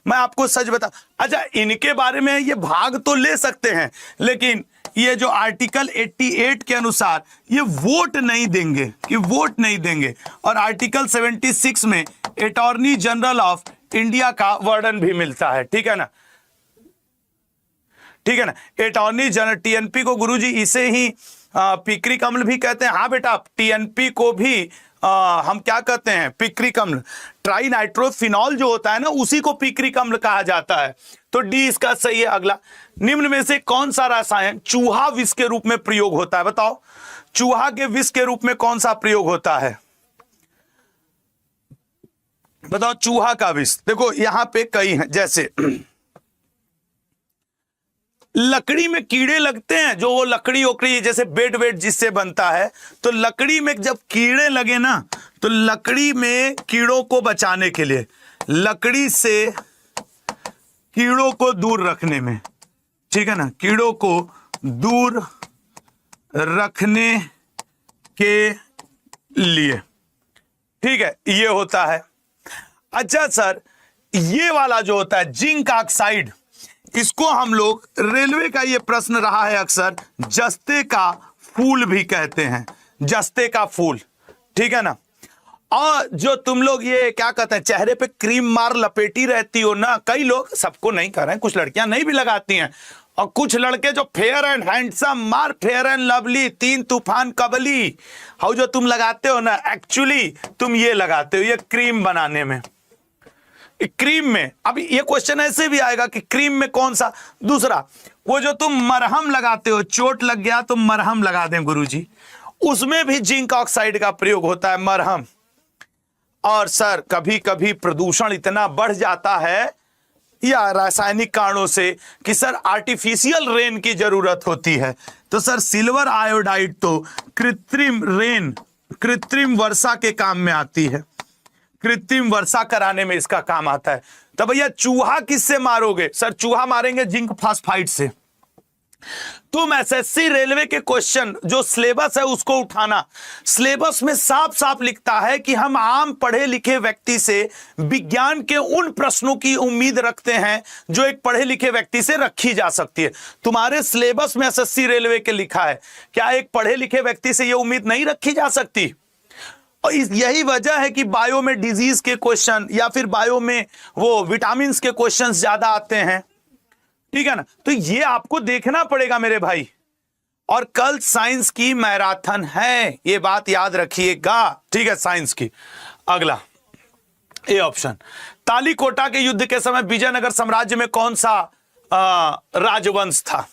मैं आपको सच बता, अच्छा इनके बारे में ये भाग तो ले सकते हैं, लेकिन ये जो आर्टिकल 88 के अनुसार ये वोट नहीं देंगे, कि वोट नहीं देंगे। और आर्टिकल 76 में अटॉर्नी जनरल ऑफ इंडिया का वर्णन भी मिलता है, ठीक है ना, ठीक है ना। अटॉर्नी जनरल टीएनपी को गुरुजी इसे ही पिक्रिक अम्ल भी कहते हैं। हाँ बेटा, टीएनपी को भी हम क्या कहते हैं, पिक्रिक अम्ल। ट्राई नाइट्रोफिनॉल जो होता है ना, उसी को पिक्रिक अम्ल कहा जाता है। तो डी इसका सही है। अगला, निम्न में से कौन सा रसायन चूहा विष के रूप में प्रयोग होता है, बताओ चूहा के विष के रूप में कौन सा प्रयोग होता है, बताओ चूहा का विष। देखो यहां पे कई हैं, जैसे लकड़ी में कीड़े लगते हैं, जो वो लकड़ी ओकड़ी जैसे बेड वेड जिससे बनता है, तो लकड़ी में जब कीड़े लगे ना, तो लकड़ी में कीड़ों को बचाने के लिए, लकड़ी से कीड़ों को दूर रखने में, ठीक है ना, कीड़ों को दूर रखने के लिए, ठीक है, ये होता है। अच्छा सर, ये वाला जो होता है जिंक ऑक्साइड, इसको हम लोग, रेलवे का ये प्रश्न रहा है अक्सर, जस्ते का फूल भी कहते हैं, जस्ते का फूल, ठीक है ना। और जो तुम लोग ये क्या कहते हैं, चेहरे पे क्रीम मार लपेटी रहती हो ना, कई लोग, सबको नहीं कर रहे हैं, कुछ लड़कियां नहीं भी लगाती हैं, और कुछ लड़के जो फेयर एंड हैंडसम, मार फेयर एंड लवली, 3 तूफान कबली, हाउ जो तुम लगाते हो ना, एक्चुअली तुम ये लगाते हो, ये क्रीम बनाने में, क्रीम में। अब ये क्वेश्चन ऐसे भी आएगा कि क्रीम में कौन सा, दूसरा वो जो तुम मरहम लगाते हो, चोट लग गया तो मरहम लगा दें गुरुजी, उसमें भी जिंक ऑक्साइड का प्रयोग होता है, मरहम। और सर कभी कभी प्रदूषण इतना बढ़ जाता है या रासायनिक कारणों से कि सर आर्टिफिशियल रेन की जरूरत होती है, तो सर सिल्वर आयोडाइड तो कृत्रिम रेन, कृत्रिम वर्षा के काम में आती है, कृत्रिम वर्षा कराने में इसका काम आता है। तो भैया चूहा किससे मारोगे, सर चूहा मारेंगे जिंक फास्फाइड से। तुम एसएससी रेलवे के क्वेश्चन जो सिलेबस है उसको उठाना, सिलेबस में साफ साफ लिखता है कि हम आम पढ़े लिखे व्यक्ति से विज्ञान के उन प्रश्नों की उम्मीद रखते हैं जो एक पढ़े लिखे व्यक्ति से रखी जा सकती है। तुम्हारे सिलेबस में एसएससी रेलवे के लिखा है, क्या एक पढ़े लिखे व्यक्ति से यह उम्मीद नहीं रखी जा सकती? और यही वजह है कि बायो में डिजीज के क्वेश्चन या फिर बायो में वो विटामिन के क्वेश्चन ज्यादा आते हैं, ठीक है ना। तो ये आपको देखना पड़ेगा मेरे भाई। और कल साइंस की मैराथन है, ये बात याद रखिएगा, ठीक है, साइंस की। अगला ए ऑप्शन, तालीकोटा के युद्ध के समय विजयनगर साम्राज्य में कौन सा राजवंश था?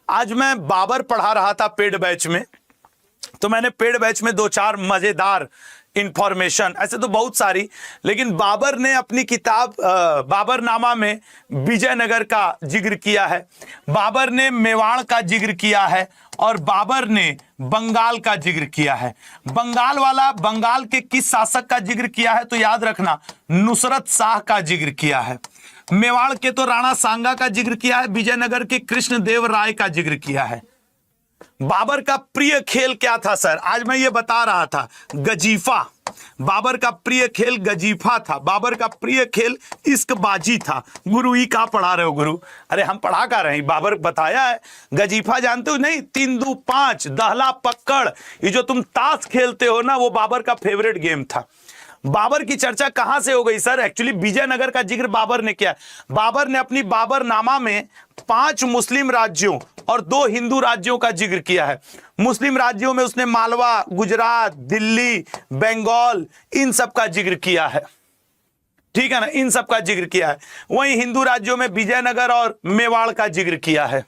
आज मैं बाबर पढ़ा रहा था पेड बैच में, तो मैंने पेड बैच में 2-4 मजेदार इंफॉर्मेशन, ऐसे तो बहुत सारी, लेकिन बाबर ने अपनी किताब बाबरनामा में विजयनगर का जिक्र किया है, बाबर ने मेवाड़ का जिक्र किया है, और बाबर ने बंगाल का जिक्र किया है। बंगाल वाला, बंगाल के किस शासक का जिक्र किया है? तो याद रखना, नुसरत शाह का जिक्र किया है। मेवाड़ के तो राणा सांगा का जिक्र किया है, विजयनगर के कृष्णदेव राय का जिक्र किया है। बाबर का प्रिय खेल क्या था सर? आज मैं ये बता रहा था, गजीफा। बाबर का प्रिय खेल गजीफा था, बाबर का प्रिय खेल इश्कबाजी था। गुरु ही कहाँ पढ़ा रहे हो गुरु? अरे हम पढ़ा कर रहे हैं, बाबर बताया है। गजीफा जानते हो नहीं? 3 2 5 दहला पकड़, ये जो तुम ताश खेलते हो ना, वो बाबर का फेवरेट गेम था। बाबर की चर्चा कहां से हो गई सर? एक्चुअली विजयनगर का जिक्र बाबर ने किया। बाबर ने अपनी बाबरनामा में 5 मुस्लिम राज्यों और 2 हिंदू राज्यों का जिक्र किया है। मुस्लिम राज्यों में उसने मालवा, गुजरात, दिल्ली, बंगाल, इन सब का जिक्र किया है, ठीक है ना, इन सब का जिक्र किया है। वहीं हिंदू राज्यों में विजयनगर और मेवाड़ का जिक्र किया है।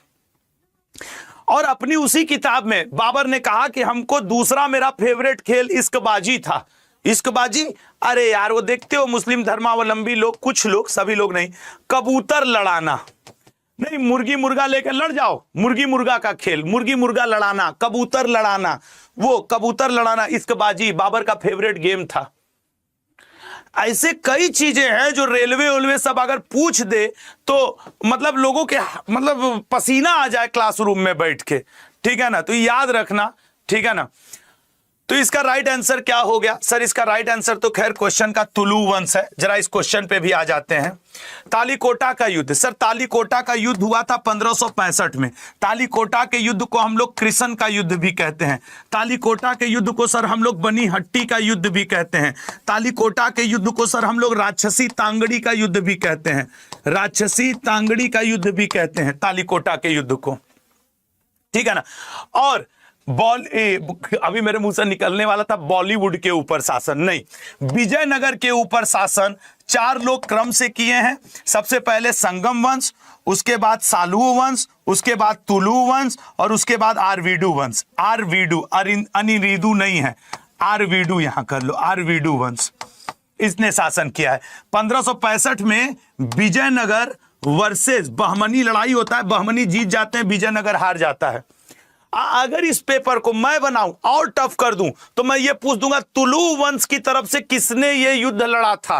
और अपनी उसी किताब में बाबर ने कहा कि हमको दूसरा मेरा फेवरेट खेल इश्कबाजी था। इश्कबाजी, अरे यार वो देखते हो मुस्लिम धर्मावलंबी लोग, कुछ लोग, सभी लोग नहीं, कबूतर लड़ाना, नहीं मुर्गी मुर्गा लेकर लड़ जाओ, मुर्गी मुर्गा का खेल, मुर्गी मुर्गा लड़ाना, कबूतर लड़ाना, वो कबूतर लड़ाना इश्कबाजी बाबर का फेवरेट गेम था। ऐसे कई चीजें हैं जो रेलवे वेलवे सब अगर पूछ दे तो मतलब लोगों के मतलब पसीना आ जाए क्लासरूम में बैठ के, ठीक है ना, तो याद रखना, ठीक है ना। तो इसका राइट आंसर क्या हो गया सर? इसका राइट आंसर तो खैर क्वेश्चन का तुलु वंश है। जरा इस क्वेश्चन पे भी आ जाते हैं। तालीकोटा का युद्ध, सर तालीकोटा का युद्ध हुआ था 1565 में। तालीकोटा के युद्ध को हम लोग कृष्ण का युद्ध भी कहते हैं। तालीकोटा के युद्ध को सर हम लोग बनी हट्टी का युद्ध भी कहते हैं। तालीकोटा के युद्ध को सर हम लोग राक्षसी तांगड़ी का युद्ध भी कहते हैं। राक्षसी तांगड़ी का युद्ध भी कहते हैं तालीकोटा के युद्ध को, ठीक है ना। और अभी मेरे मुंह से निकलने वाला था बॉलीवुड के ऊपर शासन, नहीं, विजयनगर के ऊपर शासन 4 लोग क्रम से किए हैं। सबसे पहले संगम वंश, उसके बाद सालू वंश, उसके बाद तुलु वंश और उसके बाद आरवीडू वंश। आरवीडू, अनिरीदू नहीं है, आरवीडू यहां कर लो, आरवीडू वंश, इसने शासन किया है। 1565 में विजयनगर वर्सेस बहमनी लड़ाई होता है, बहमनी जीत जाते हैं, विजयनगर हार जाता है। अगर इस पेपर को मैं बनाऊं और टफ कर दूं तो मैं ये पूछ दूंगा तुलु वंश की तरफ से किसने ये युद्ध लड़ा था।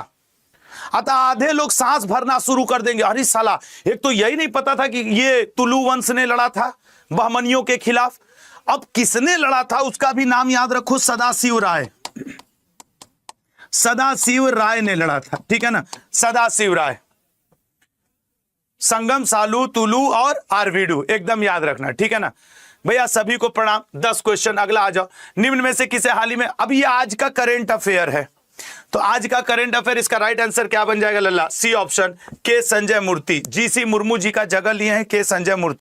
अतः आधे लोग सांस भरना शुरू कर देंगे, अरे साला एक तो यही नहीं पता था कि ये तुलु वंश ने लड़ा था बहमनियों के खिलाफ। अब किसने लड़ा था उसका भी नाम याद रखो, सदाशिव राय। सदाशिव राय ने लड़ा था, ठीक है ना, सदाशिव राय। संगम, सालू, तुलु और आरवीडू एकदम याद रखना, ठीक है ना भैया। सभी को प्रणाम। 10 क्वेश्चन अगला आ जाओ। निम्न में से किसे हाल ही में, अभी आज का करंट अफेयर है, तो आज का करंट अफेयर इसका राइट आंसर क्या बन जाएगा लल्ला? सी ऑप्शन, के संजय मूर्ति। जीसी मुर्मू जी का जगह लिए हैं के संजय मूर्ति।